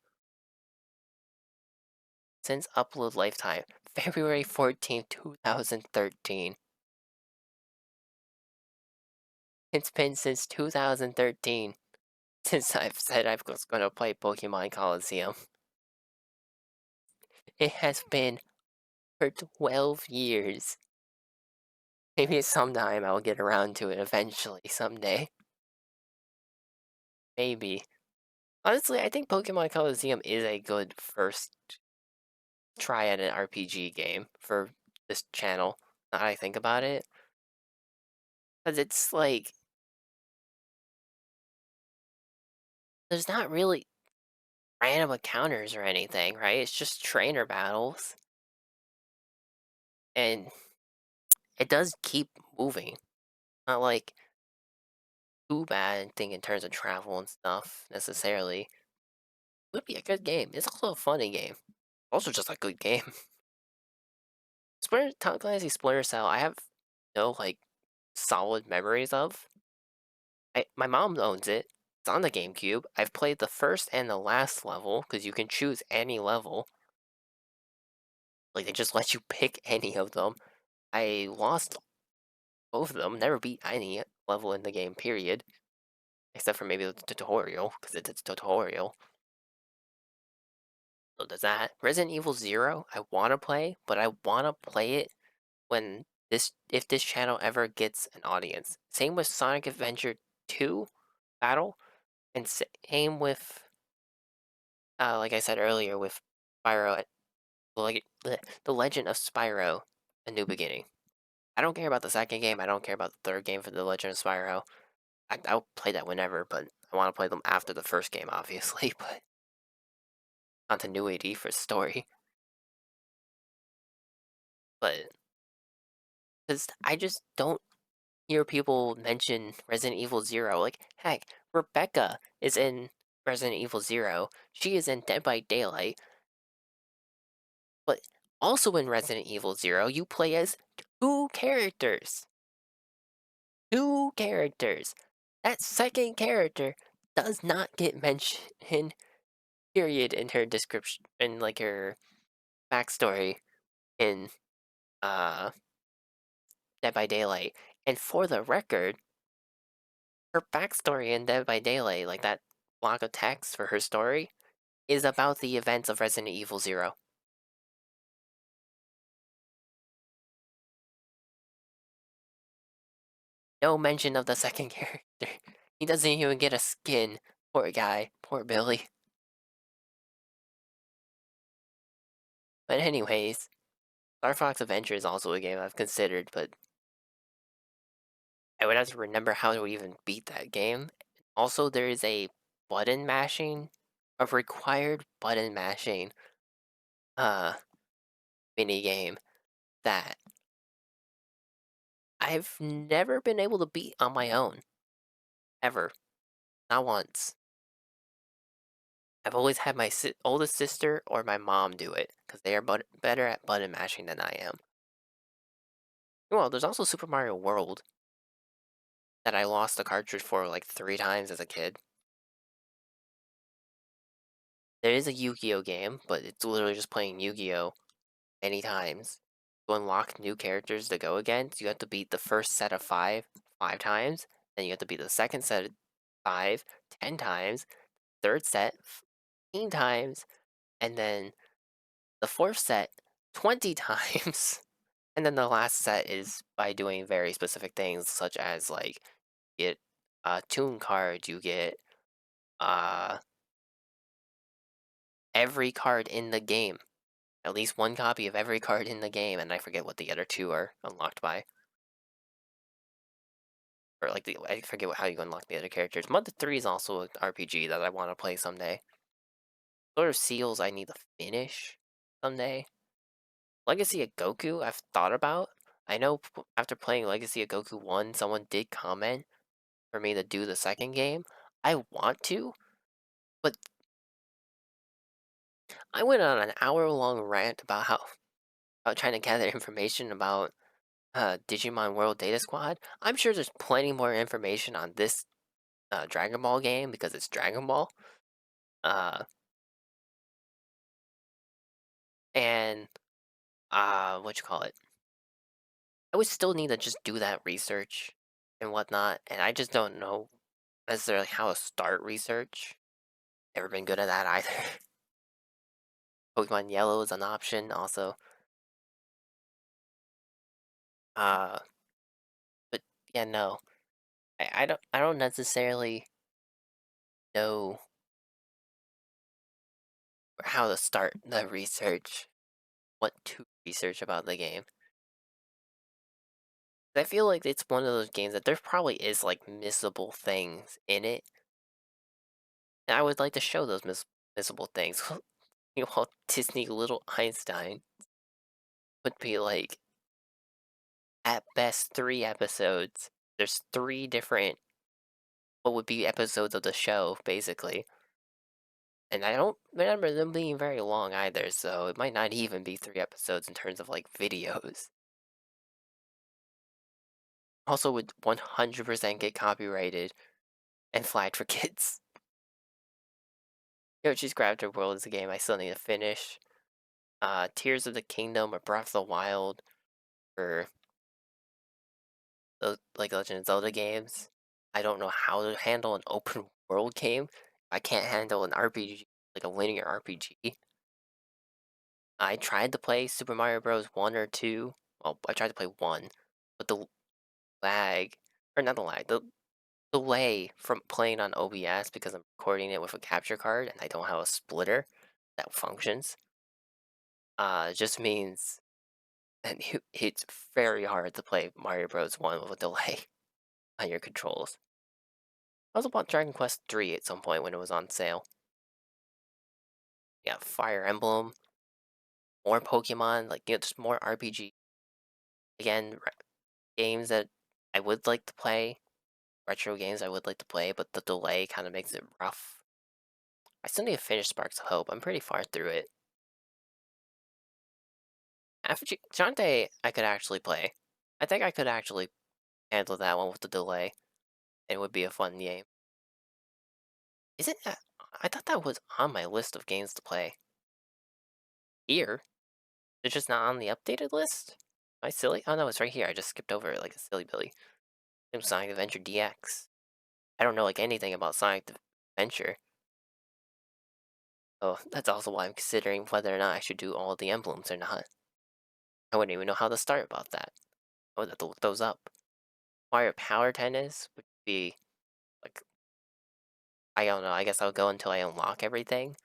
Since upload lifetime. February 14th, 2013. It's been since 2013 since I've said I was going to play Pokemon Coliseum. It has been for 12 years. Maybe sometime I'll get around to it eventually, someday. Maybe. Honestly, I think Pokemon Coliseum is a good first try at an RPG game for this channel, now that I think about it. Because it's like, there's not really random encounters or anything, right? It's just trainer battles. And it does keep moving. Not like too bad thing in terms of travel and stuff necessarily. It would be a good game. It's also a funny game. Also just a good game. Tom Clancy's Splinter Cell, I have no like solid memories of. My mom owns it. It's on the GameCube. I've played the first and the last level because you can choose any level. Like they just let you pick any of them. I lost both of them. Never beat any level in the game. Period. Except for maybe the tutorial because it's a tutorial. So does that Resident Evil Zero? I want to play, but I want to play it when if this channel ever gets an audience. Same with Sonic Adventure 2 Battle, and same with like I said earlier with Spyro, like the Legend of Spyro: A New Beginning. I don't care about the second game. I don't care about the third game for the Legend of Spyro. I'll play that whenever, but I want to play them after the first game, obviously, but continuity for story. But because I just don't hear people mention Resident Evil Zero. Like, heck, Rebecca is in Resident Evil Zero. She is in Dead by Daylight, but also in Resident Evil Zero, you play as two characters. Two characters. That second character does not get mentioned, period, in her description, in like her backstory in uh Dead by Daylight. And for the record, her backstory in Dead by Daylight, like that block of text for her story, is about the events of Resident Evil Zero. No mention of the second character. He doesn't even get a skin. Poor guy. Poor Billy. But anyways, Star Fox Adventure is also a game I've considered, but I would have to remember how to even beat that game. Also, there is a button mashing, a required button mashing uh mini game that I've never been able to beat on my own. Ever. Not once. I've always had my oldest sister or my mom do it because they are better at button mashing than I am. Well, there's also Super Mario World that I lost the cartridge for like 3 times as a kid. There is a Yu-Gi-Oh game, but it's literally just playing Yu-Gi-Oh many times. To unlock new characters to go against, you have to beat the first set of five times. Then you have to beat the second set of five, 10 times. Third set, 15 times. And then the fourth set, 20 times. And then the last set is by doing very specific things, such as like get tune cards, you get uh every card in the game. At least one copy of every card in the game, and I forget what the other two are unlocked by. Or like I forget how you unlock the other characters. Mother 3 is also an RPG that I want to play someday. Sort of Seals I need to finish someday. Legacy of Goku I've thought about. I know after playing Legacy of Goku 1, someone did comment for me to do the second game. I want to, but I went on an hour-long rant about trying to gather information about Digimon World Data Squad. I'm sure there's plenty more information on this Dragon Ball game because it's Dragon Ball. Uh, and what you call it? I would still need to just do that research and whatnot, and I just don't know necessarily how to start research. Never been good at that either. Pokemon Yellow is an option also. Uh, but yeah, no, I don't necessarily know how to start the research, what to research about the game. I feel like it's one of those games that there probably is like missable things in it, and I would like to show those missable things. Walt Disney Little Einstein would be like at best 3 episodes. There's 3 different what would be episodes of the show, basically. And I don't remember them being very long either, so it might not even be 3 episodes in terms of like videos. Also would 100% get copyrighted and flagged for kids. Yoshi's Crafted World is a game I still need to finish. Tears of the Kingdom or Breath of the Wild or those like Legend of Zelda games. I don't know how to handle an open world game. I can't handle an RPG, like a linear RPG. I tried to play Super Mario Bros. 1 or 2. Well, I tried to play 1, but the lag, or not the lag, the delay from playing on OBS because I'm recording it with a capture card and I don't have a splitter that functions, just means that it's very hard to play Mario Bros. 1 with a delay on your controls. I also bought Dragon Quest 3 at some point when it was on sale. Yeah, Fire Emblem, more Pokemon, like, just more RPG. Again, games that I would like to play, retro games I would like to play, but the delay kind of makes it rough. I still need to finish Sparks of Hope. I'm pretty far through it. After Shantae, I could actually play. I think I could actually handle that one with the delay. It would be a fun game. Isn't that? I thought that was on my list of games to play. Here, it's just not on the updated list. Am I silly? Oh no, it's right here. I just skipped over it like a silly Billy. Sonic Adventure DX. I don't know like anything about Sonic Adventure. Oh, that's also why I'm considering whether or not I should do all the emblems or not. I wouldn't even know how to start about that. I would have to look those up. Mario Power Tennis would be like, I don't know. I guess I'll go until I unlock everything,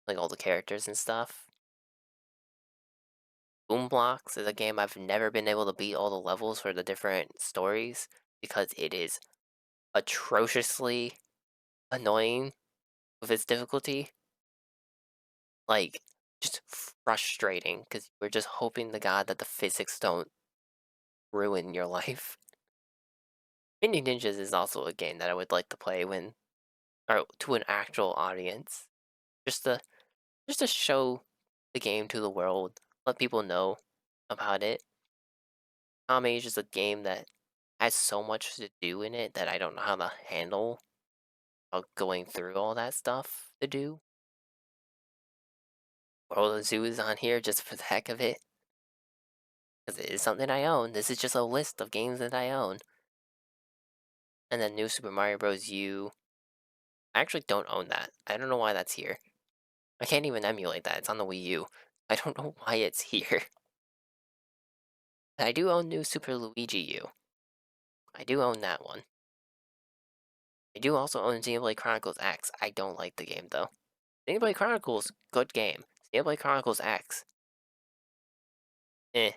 like all the characters and stuff. Boom Blocks is a game I've never been able to beat all the levels for the different stories because it is atrociously annoying with its difficulty. Like, just frustrating because you're just hoping to God that the physics don't ruin your life. Mini Ninjas is also a game that I would like to play when, or to an actual audience, just to just to show the game to the world, let people know about it. Age is a game that has so much to do in it that I don't know how to handle going through all that stuff to do. World of Zoo is on here just for the heck of it, because it is something I own. This is just a list of games that I own. And then New Super Mario Bros. U. I actually don't own that. I don't know why that's here. I can't even emulate that. It's on the Wii U. I don't know why it's here. I do own New Super Luigi U. I do own that one. I do also own Xenoblade Chronicles X. I don't like the game though. Xenoblade Chronicles, good game. Xenoblade Chronicles X, eh.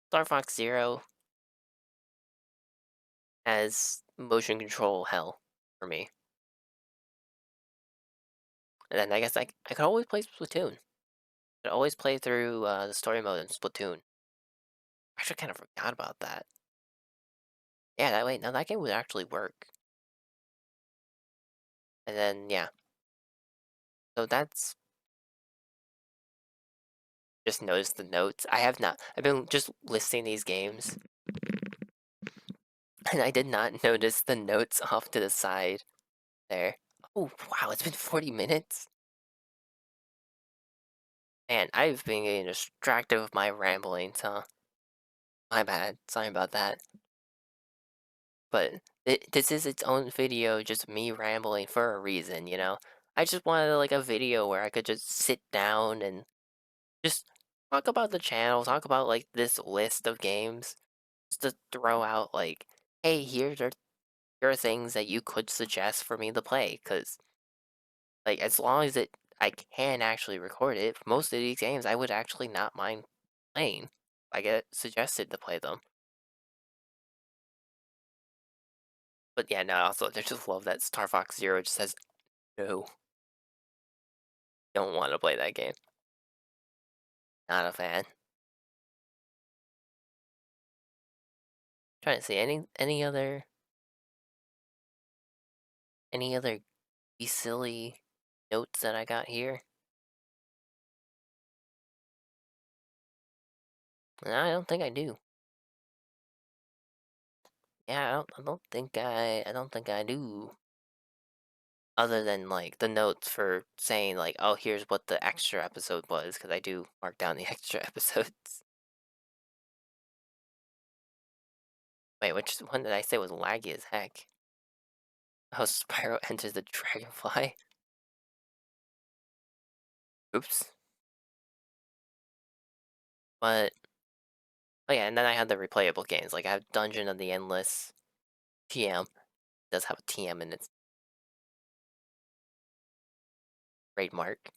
Star Fox Zero has motion control hell for me. And then I guess I could always play Splatoon. I could always play through the story mode in Splatoon. I actually kind of forgot about that. Yeah, that way now that game would actually work. And then yeah, so that's just noticed the notes. I have not. I've been just listing these games, and I did not notice the notes off to the side there. Oh wow, it's been 40 minutes. Man, I've been getting distracted with my ramblings, huh? My bad. Sorry about that. But this is its own video, just me rambling for a reason, you know? I just wanted like a video where I could just sit down and just talk about the channel, talk about like this list of games, just to throw out like, hey, here are things that you could suggest for me to play, because like as long as I can actually record it, for most of these games I would actually not mind playing. I get suggested to play them. But yeah, no, also I just love that Star Fox Zero just says no, don't want to play that game. Not a fan. Trying to see any other silly notes that I got here. No, I don't think I do. Yeah, I don't think I do. Other than like the notes for saying like, oh, here's what the extra episode was, because I do mark down the extra episodes. Wait, which one did I say was laggy as heck? Oh, Spyro enters the dragonfly. Oops. But oh yeah, and then I had the replayable games. Like I have Dungeon of the Endless. TM does have a TM in its trademark.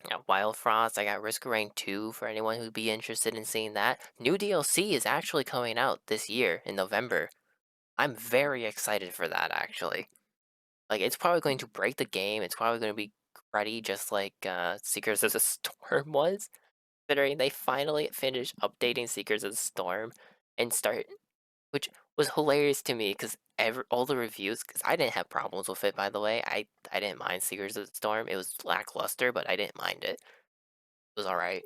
Yeah, Wild Frost. I got Risk of Rain 2 for anyone who'd be interested in seeing that. New DLC is actually coming out this year in November. I'm very excited for that, actually. Like, it's probably going to break the game, it's probably gonna be cruddy just like, Seekers of the Storm was, considering they finally finished updating Seekers of the Storm and start which was hilarious to me because all the reviews, because I didn't have problems with it, by the way. I didn't mind Seekers of the Storm. It was lackluster, but I didn't mind it. It was alright.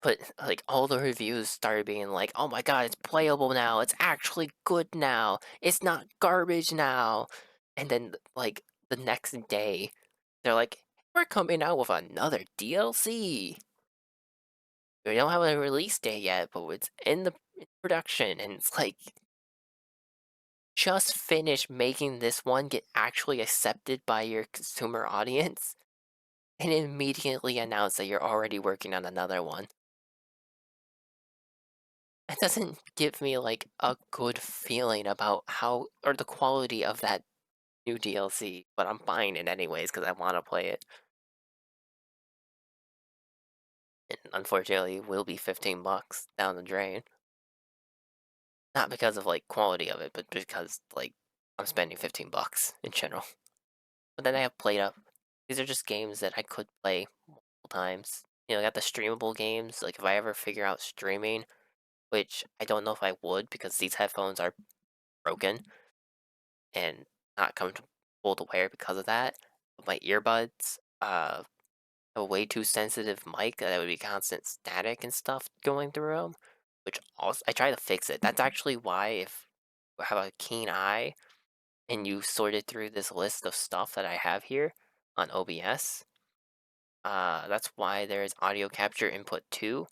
But like all the reviews started being like, "Oh my god, it's playable now. It's actually good now. It's not garbage now." And then like the next day, they're like, "We're coming out with another DLC. We don't have a release date yet, but it's in the production." And it's like, just finish making this one get actually accepted by your consumer audience and immediately announce that you're already working on another one. It doesn't give me like a good feeling about how or the quality of that new DLC, but I'm buying it anyways because I want to play it. And unfortunately, it will be $15 down the drain. Not because of like quality of it, but because like I'm spending $15 in general. But then I have played up. These are just games that I could play multiple times. I got the streamable games. Like if I ever figure out streaming, which I don't know if I would because these headphones are broken and not comfortable to wear because of that. But my earbuds, have a way too sensitive mic that would be constant static and stuff going through them. Which also I try to fix it. That's actually why if you have a keen eye and you sorted through this list of stuff that I have here on OBS, that's why there is audio capture input 2.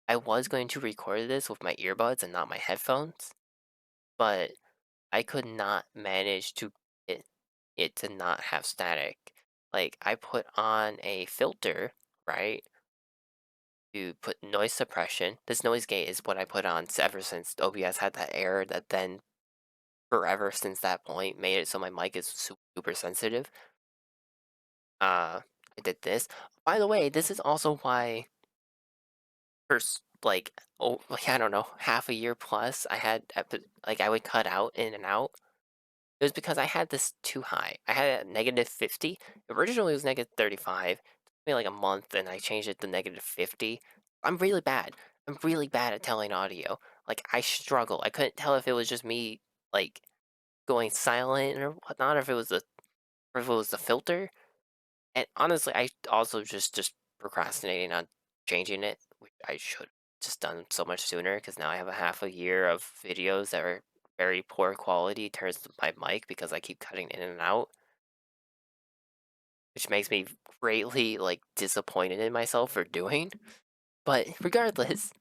I was going to record this with my earbuds and not my headphones, but I could not manage to get it to not have static. Like, I put on a filter, right, to put noise suppression. This noise gate is what I put on ever since OBS had that error that then forever since that point made it so my mic is super sensitive. I did this. By the way, this is also why like, oh, like, I don't know, half a year plus, like, I would cut out in and out. It was because I had this too high. I had it at -50. Originally, it was -35. It took me like a month, and I changed it to -50. I'm really bad. I'm really bad at telling audio. Like, I struggle. I couldn't tell if it was just me, like, going silent or whatnot, or if it was the filter. And honestly, I also just procrastinating on changing it, which I should just done so much sooner because now I have a half a year of videos that are very poor quality towards my mic because I keep cutting in and out, which makes me greatly like disappointed in myself for doing. But regardless,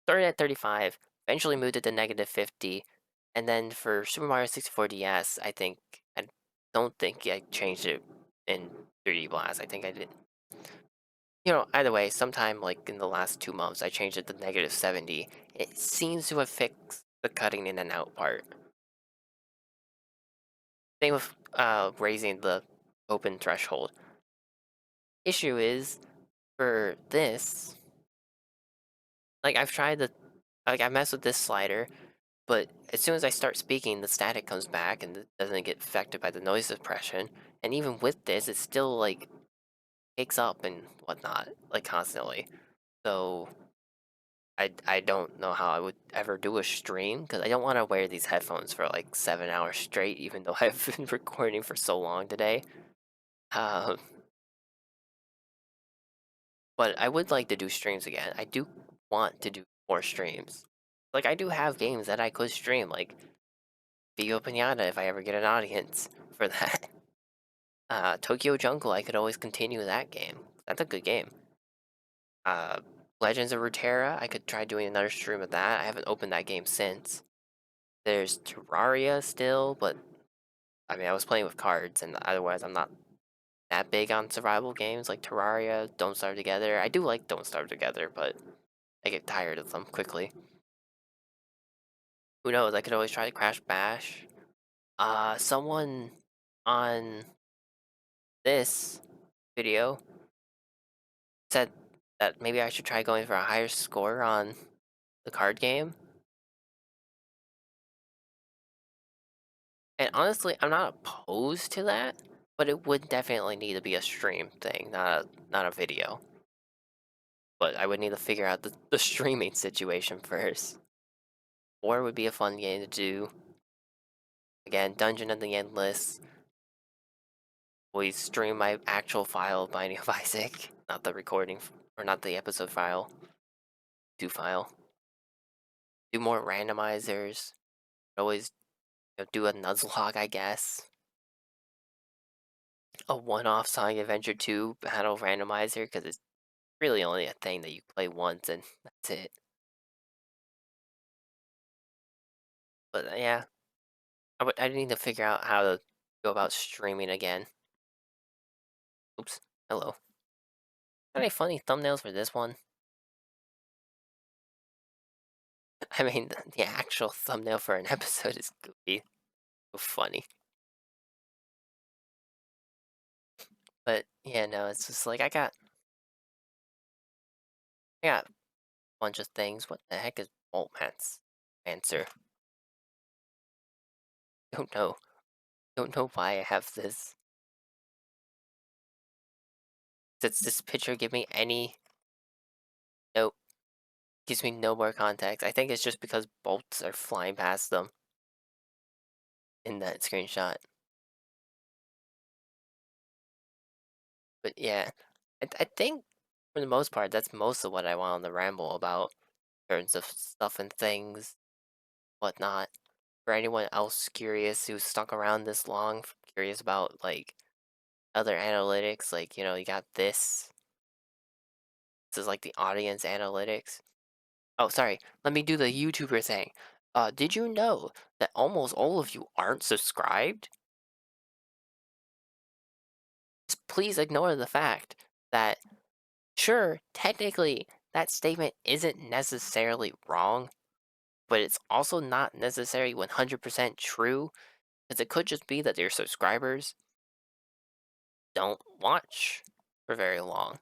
started at 35, eventually moved it to -50, and then for Super Mario 64 DS, I don't think I changed it in 3D Blast. I think I did. Either way, sometime like in the last 2 months, I changed it to -70. It seems to have fixed the cutting in and out part. Same with raising the open threshold. Issue is for this, like I messed with this slider, but as soon as I start speaking, the static comes back and it doesn't get affected by the noise suppression. And even with this, it still like picks up and whatnot, like constantly. So I don't know how I would ever do a stream because I don't want to wear these headphones for like 7 hours straight, even though I've been recording for so long today. Um, but I would like to do streams again. I do want to do more streams. Like I do have games that I could stream, like Vigo Pinata if I ever get an audience for that. Tokyo Jungle, I could always continue that game. That's a good game. Uh, Legends of Runeterra, I could try doing another stream of that. I haven't opened that game since. There's Terraria still, but I mean, I was playing with cards, and otherwise, I'm not that big on survival games like Terraria, Don't Starve Together. I do like Don't Starve Together, but I get tired of them quickly. Who knows? I could always try to Crash Bash. Someone on this video said that maybe I should try going for a higher score on the card game. And honestly, I'm not opposed to that, but it would definitely need to be a stream thing, not a video. But I would need to figure out the streaming situation first. Or would be a fun game to do. Again, Dungeon of the Endless. We stream my actual file of Binding of Isaac, not the recording, or not the episode file. Do file. Do more randomizers. Always do a Nuzlocke, I guess. A one-off Sonic Adventure 2 battle randomizer, because it's really only a thing that you play once and that's it. But yeah, I need to figure out how to go about streaming again. Oops. Hello. Any funny thumbnails for this one? I mean, the actual thumbnail for an episode is goofy. So funny. But yeah, no, it's just like I got a bunch of things. What the heck is Boltman's answer? Don't know. Don't know why I have this. Does this picture give me any? Nope. Gives me no more context. I think it's just because bolts are flying past them in that screenshot. But yeah, I think for the most part, that's most of what I want on the ramble about in terms of stuff and things, whatnot. For anyone else curious who's stuck around this long, curious about like other analytics, like you got this. This is like the audience analytics. Oh, sorry. Let me do the YouTuber thing. Did you know that almost all of you aren't subscribed? Please ignore the fact that, sure, technically, that statement isn't necessarily wrong, but it's also not necessarily 100% true, because it could just be that your subscribers don't watch for very long,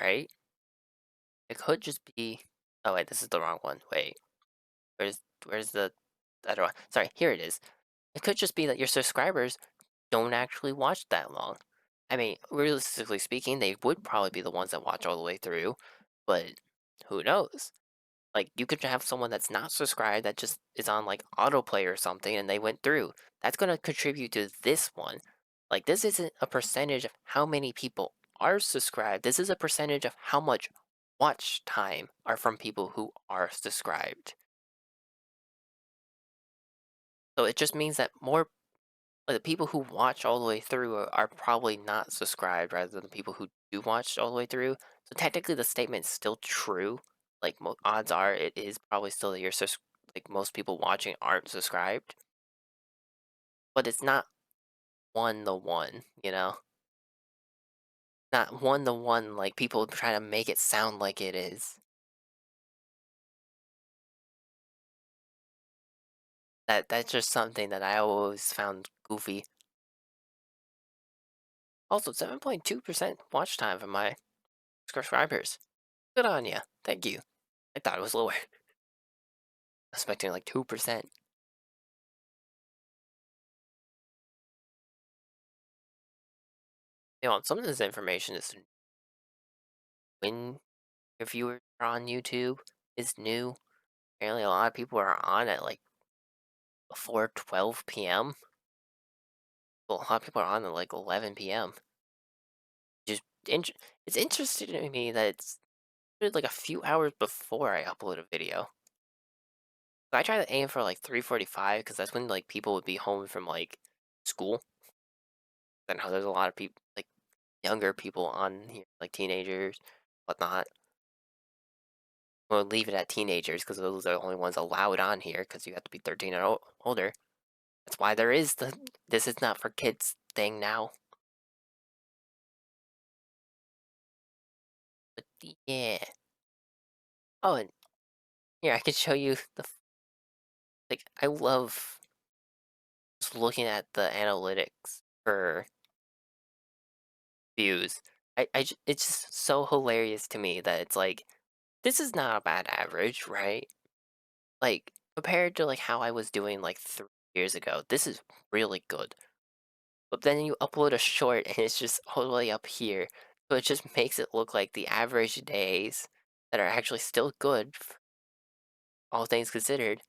right? It could just be. Oh, wait, this is the wrong one. Wait, where's the other one? Sorry, here it is. It could just be that your subscribers don't actually watch that long. I mean, realistically speaking, they would probably be the ones that watch all the way through, but who knows? Like, you could have someone that's not subscribed that just is on like autoplay or something and they went through. That's going to contribute to this one. Like, this isn't a percentage of how many people are subscribed. This is a percentage of how much watch time are from people who are subscribed. So it just means that more the people who watch all the way through are probably not subscribed rather than the people who do watch all the way through. So technically, the statement's still true. Like odds are, it is probably still that like most people watching aren't subscribed, but it's not 1 to 1. Not 1 to 1 like people try to make it sound like it is. That's just something that I always found goofy. Also, 7.2% watch time for my subscribers. Good on ya. Thank you. I thought it was lower. Expecting like 2%. Some of this information is when your viewers are on YouTube is new. Apparently, a lot of people are on at like before 12 p.m. Well, a lot of people are on at like 11 p.m. Just it's interesting to me that it's like a few hours before I upload a video. I try to aim for like 3:45 because that's when like people would be home from like school. I know there's a lot of people like younger people on here, like teenagers, whatnot. We'll leave it at teenagers because those are the only ones allowed on here because you have to be 13 or older. That's why there is the "this is not for kids" thing now. But yeah. Oh, and here I can show you like I love just looking at the analytics for views. It's just so hilarious to me that it's like this is not a bad average, right? Like compared to like how I was doing like 3 years ago, this is really good. But then you upload a short and it's just all the way up here. So it just makes it look like the average days that are actually still good, all things considered,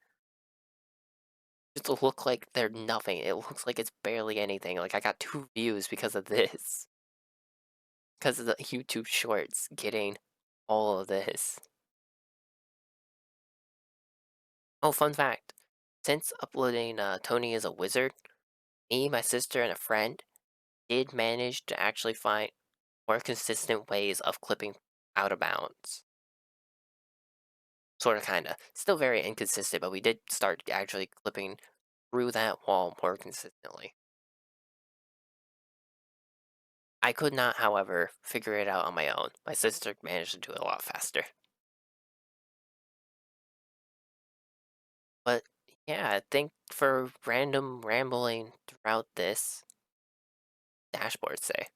just look like they're nothing. It looks like it's barely anything. Like I got 2 views because of this. Because of the YouTube shorts getting all of this. Oh, fun fact. Since uploading Tony is a Wizard, me, my sister, and a friend did manage to actually find more consistent ways of clipping out of bounds. Sort of, kinda. Still very inconsistent, but we did start actually clipping through that wall more consistently. I could not, however, figure it out on my own. My sister managed to do it a lot faster. But yeah, I think for random rambling throughout this dashboard, say,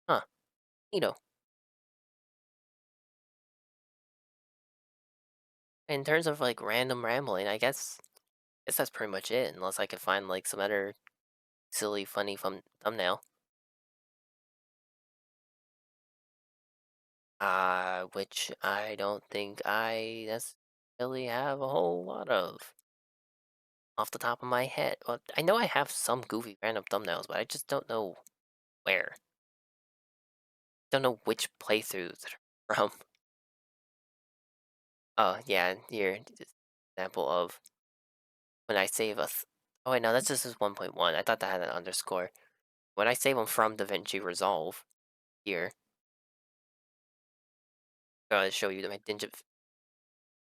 huh, neato. In terms of like random rambling, I guess that's pretty much it, unless I could find like some other silly, funny thumbnail. Which I don't think I necessarily have a whole lot of off the top of my head. Well, I know I have some goofy random thumbnails, but I just don't know where. Don't know which playthroughs they're from. Oh yeah, here just example of when I save oh wait, no, that's just 1.1. I thought that had an underscore. When I save them from DaVinci Resolve here, gotta show you that my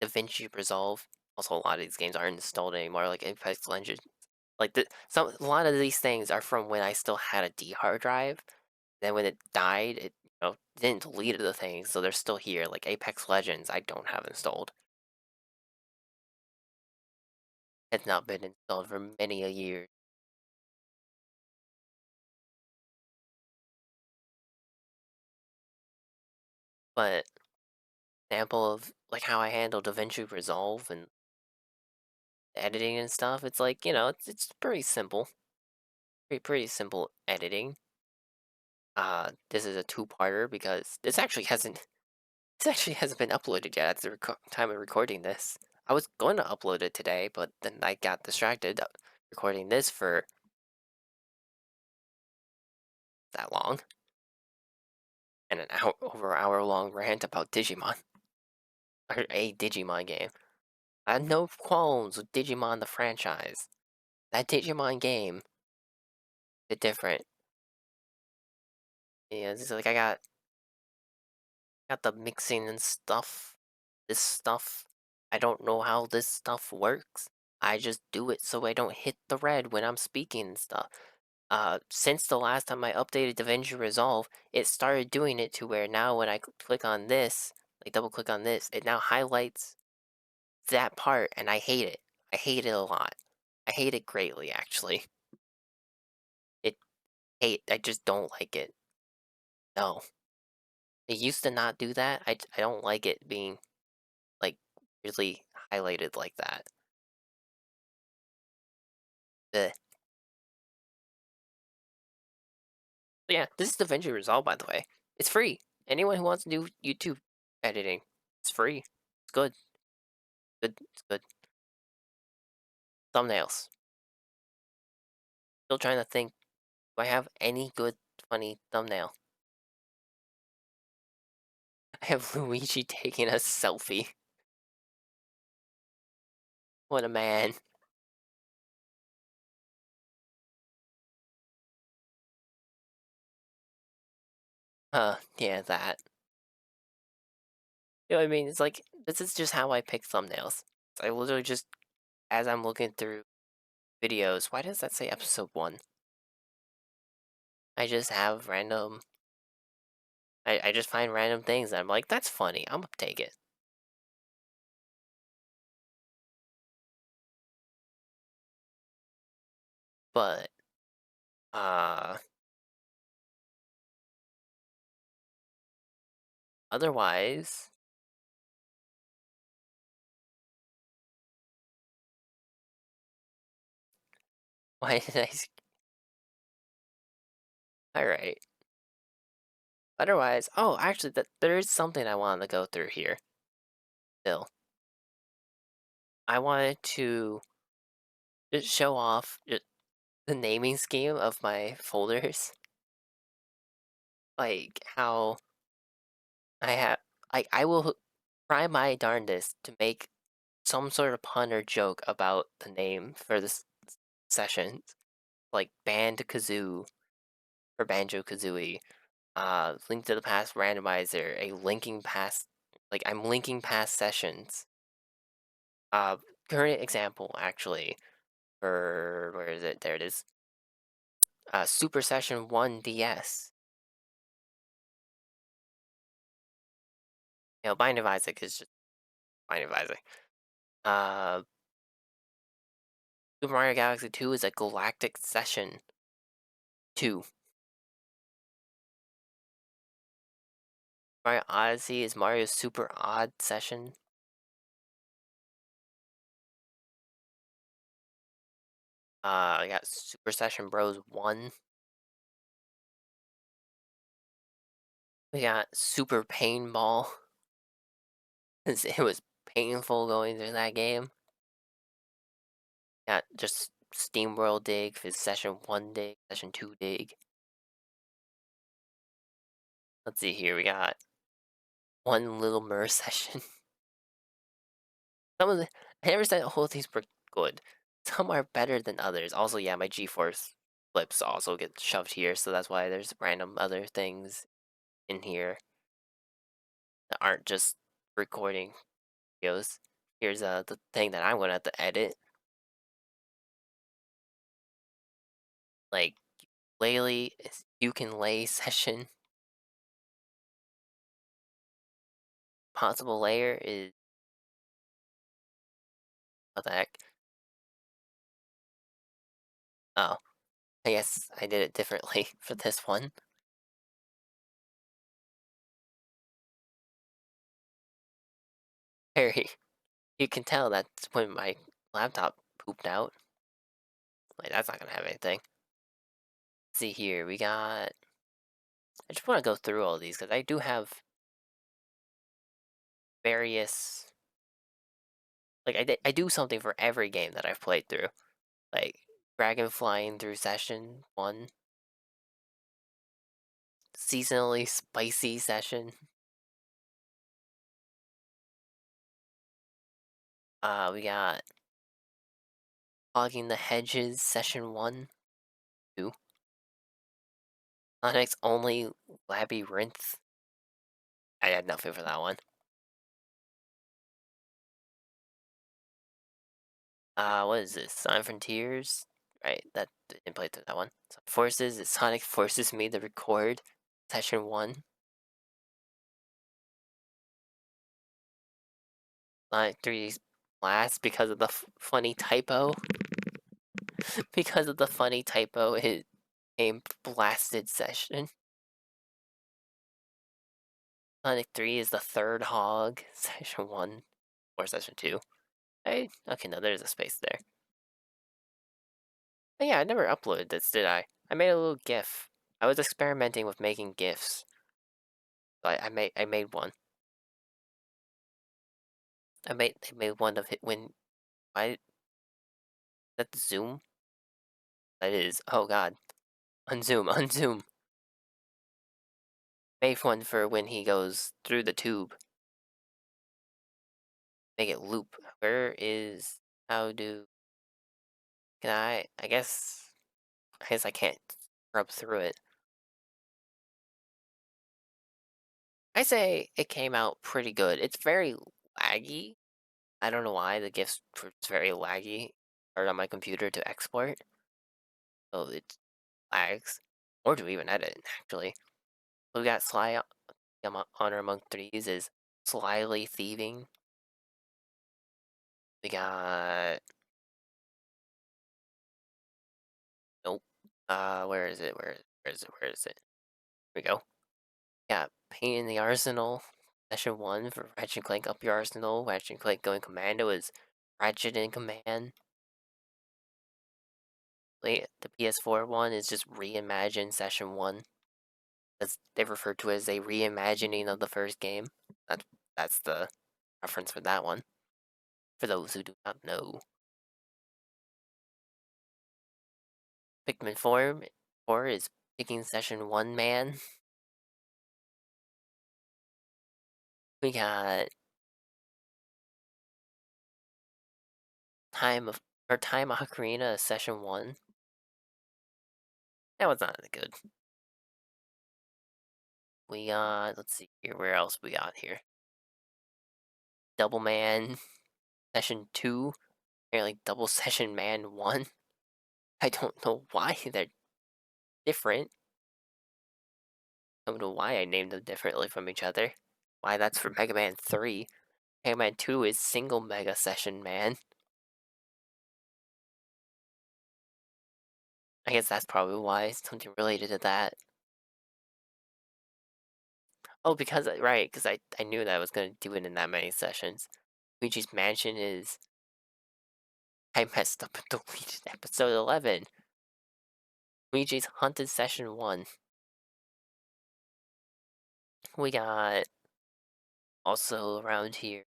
DaVinci Resolve. Also, a lot of these games aren't installed anymore, like Apex Legends. Like a lot of these things are from when I still had a D hard drive. Then when it died, it didn't delete the things, so they're still here. Like Apex Legends, I don't have installed. It's not been installed for many a year. But example of like how I handle DaVinci Resolve and editing and stuff, it's like it's pretty simple, pretty simple editing. This is a two-parter because this actually hasn't been uploaded yet at the time of recording this. I was going to upload it today, but then I got distracted recording this for that long and an hour over hour long rant about Digimon or a Digimon game. I had no qualms with Digimon the franchise. That Digimon game, bit different. Yeah, it's like I got the mixing and stuff. This stuff, I don't know how this stuff works. I just do it so I don't hit the red when I'm speaking and stuff. Since the last time I updated DaVinci Resolve, it started doing it to where now when I click on this, like double click on this, it now highlights that part, and I hate it. I hate it a lot. I hate it greatly, actually. It I just don't like it. No. It used to not do that. I don't like it being like really highlighted like that. Ugh. But yeah, this is DaVinci Resolve, by the way. It's free. Anyone who wants to do YouTube editing, it's free. It's good. Good. It's good. Thumbnails. Still trying to think. Do I have any good, funny thumbnail? I have Luigi taking a selfie. What a man. Yeah, that. You know what I mean? It's like, this is just how I pick thumbnails. I literally just, as I'm looking through videos, why does that say episode 1? I just have random, I just find random things and I'm like, that's funny, I'm gonna take it. But, uh, otherwise, Why did Alright. Otherwise actually, there is something I wanted to go through here still. I wanted to just show off the naming scheme of my folders. Like, how I have I will try my darndest to make some sort of pun or joke about the name for this session, like Band-Kazoo or Banjo-Kazooie, Link to the Past randomizer, a linking past I'm linking past sessions. Uh, Current example actually for where is it? There it is. Super Session 1 DS. Bind of Isaac is just Bind of Isaac. Super Mario Galaxy 2 is a Galactic Session 2. Mario Odyssey is Mario's Super Odd Session. I got Super Session Bros 1. We got Super Painball. It was painful going through that game. Got just SteamWorld Dig for Session 1 Dig, Session 2 Dig. Let's see here, we got One Little Mer Session. Some of the I never said all of these were good. Some are better than others. Also, yeah, my G-Force flips also get shoved here, so that's why there's random other things in here that aren't just recording videos. Here's the thing that I'm gonna have to edit. Like Laylee you can lay session. Possible layer is what the heck? Oh, I guess I did it differently for this one. Very you can tell that's when my laptop pooped out. Like that's not gonna have anything. Let's see here, we got I just want to go through all these because I do have various I do something for every game that I've played through. Like Dragon Flying through session 1, seasonally spicy session. We got Hogging the Hedges session 1, 2. Sonic's Only Labyrinth. I had nothing for that one. What is this? Sonic Frontiers? Right, that didn't play through that one. Sonic Forces is Sonic forces me to record session 1. Sonic 3 last because of the funny typo. Because of the funny typo, it came blasted session. Sonic 3 is the third hog, session 1 or session 2. Hey, okay, no, there's a space there. But yeah, I never uploaded this, did I? I made a little GIF. I was experimenting with making GIFs. But I made one. I made one of it when I that the zoom? That is oh god. Unzoom, unzoom. Made one for when he goes through the tube. Make it loop. Where is how do can I guess I can't scrub through it. I say it came out pretty good. It's very laggy. I don't know why the GIFs were very laggy or on my computer to export. So it lags. Or to even edit, actually. We got Honor Among Threes is slyly thieving. We got nope. Where is it? Where is it? Where is it? Here we go. Yeah, Pain in the Arsenal. Session 1 for Ratchet and Clank Up Your Arsenal. Ratchet and Clank Going Commando is Ratchet in Command. the PS4 one is just Reimagine Session 1. They refer to it as a reimagining of the first game. That's that's the reference for that one. For those who do not know, Pikmin 4 is picking Session 1 man. We got Time Ocarina Session 1. That was not good. We got, let's see here, where else we got here? Double Man Session 2, apparently Double Session Man 1. I don't know why they're different. I don't know why I named them differently from each other. Why that's for Mega Man 3. Mega Man 2 is Single Mega Session Man. I guess that's probably why, something related to that. Oh, because, right, because I knew that I was going to do it in that many sessions. Luigi's Mansion is. I messed up and deleted episode 11. Luigi's Haunted Session 1. We got also around here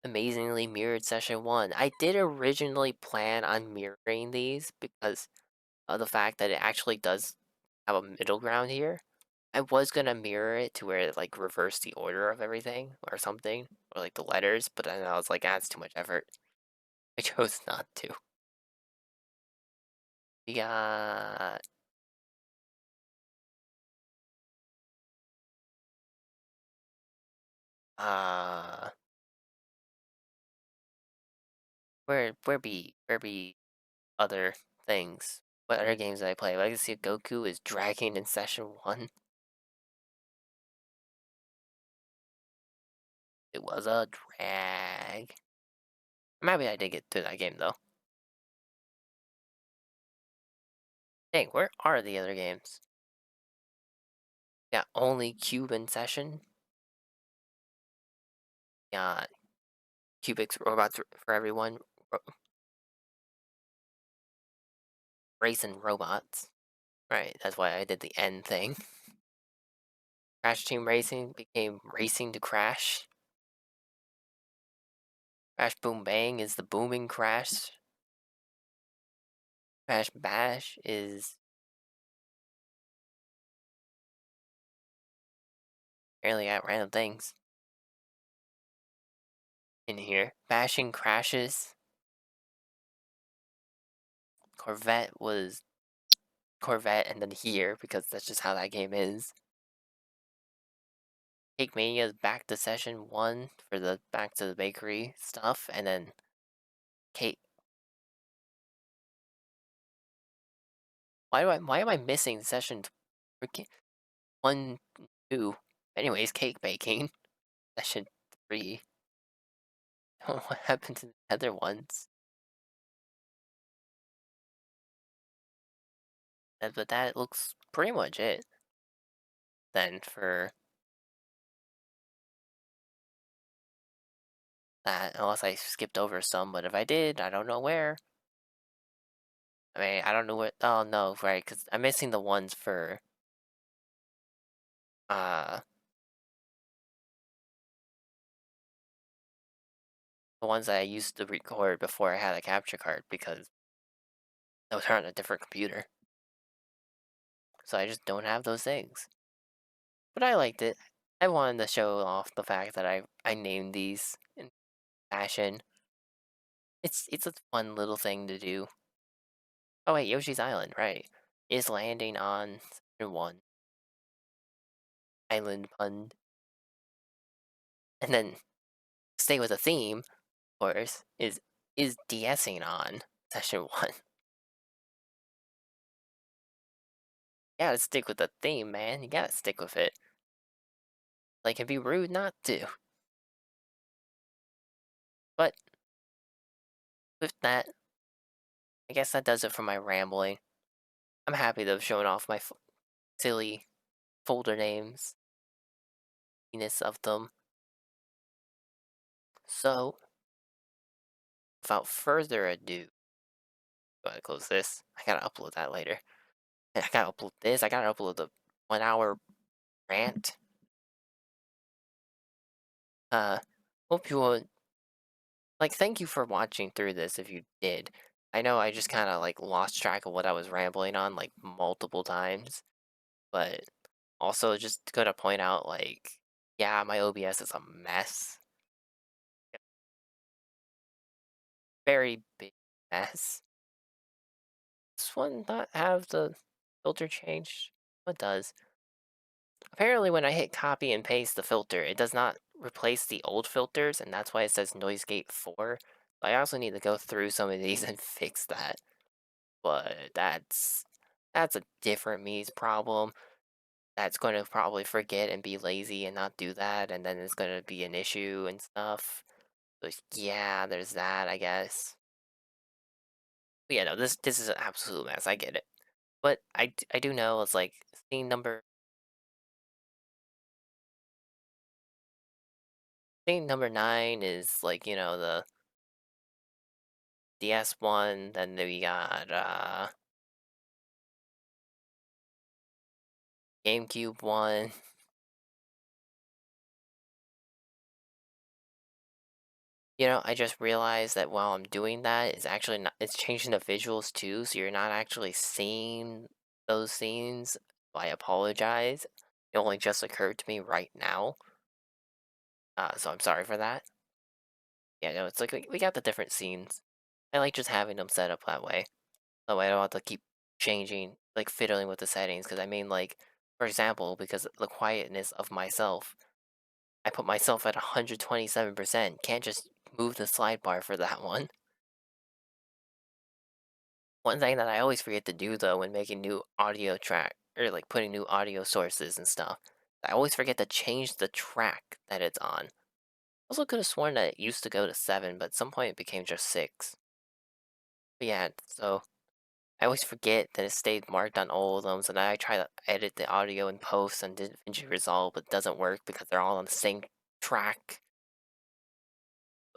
Amazingly Mirrored Session 1. I did originally plan on mirroring these because of the fact that it actually does have a middle ground here. I was gonna mirror it to where it like reverse the order of everything or something, or like the letters, but then I was like, that's too much effort. I chose not to. We got uh where be other things? What other games did I play? Legacy of Goku is dragging in Session 1. It was a drag. Maybe I did get to that game though. Dang, where are the other games? Yeah, only Cube in Session. Yeah, Cubics Robots for Everyone. Racing Robots. Right, that's why I did the end thing. Crash Team Racing became Racing to Crash. Crash Boom Bang is the booming crash. Crash Bash is fairly at random things in here. Bashing Crashes. Corvette was Corvette and then here because that's just how that game is. Cake Mania's back to Session 1 for the Back to the Bakery stuff, and then Cake. Why am I missing Session 1, 2? Anyways, Cake Baking. Session 3. Oh, what happened to the other ones? But that looks pretty much it then for that, unless I skipped over some, but if I did, I don't know where. I mean, I don't know what. Oh no, right? Because I'm missing the ones for uh the ones that I used to record before I had a capture card because those are on a different computer. So I just don't have those things. But I liked it. I wanted to show off the fact that I named these in fashion. It's a fun little thing to do. Oh wait, Yoshi's Island, right? Is landing on Session 1 Island pun, and then stay with the theme. Of course, is DSing on Session 1. You gotta stick with the theme, man. You gotta stick with it. Like, it'd be rude not to. But with that, I guess that does it for my rambling. I'm happy to have shown off my silly folder names, penis of them. So, without further ado, Go ahead, close this. I gotta upload that later. I gotta upload this. I gotta upload the 1 hour rant. Uh, hope you will like. Thank you for watching through this. If you did, I know I just kind of like lost track of what I was rambling on like multiple times, but also just gonna point out like, yeah, my OBS is a mess. Very big mess. This one not have the filter changed? What does? Apparently when I hit copy and paste the filter, it does not replace the old filters, and that's why it says noise gate 4. I also need to go through some of these and fix that. But that's a different me's problem. That's going to probably forget and be lazy and not do that, and then it's going to be an issue and stuff. So yeah, there's that, I guess. But yeah, no, this is an absolute mess. I get it. But I do know it's like scene number 9 is like, the DS one, then we got GameCube one. I just realized that while I'm doing that, it's actually not, it's changing the visuals too, so you're not actually seeing those scenes. I apologize. It only just occurred to me right now. So I'm sorry for that. Yeah, no, it's like we got the different scenes. I like just having them set up that way. That way I don't have to keep changing, like fiddling with the settings. Because I mean, like, for example, because the quietness of myself, I put myself at 127%. Can't just move the slide bar for that one. One thing that I always forget to do though when making new audio track or like putting new audio sources and stuff, I always forget to change the track that it's on. Also could have sworn that it used to go to 7, but at some point it became just 6. But yeah, so I always forget that it stayed marked on all of them, so then I try to edit the audio in post and DaVinci Resolve, but it doesn't work because they're all on the same track.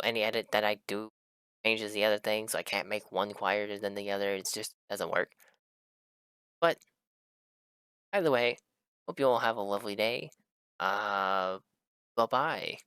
Any edit that I do changes the other thing, so I can't make one quieter than the other. It just doesn't work. But either way, hope you all have a lovely day. Uh, bye bye.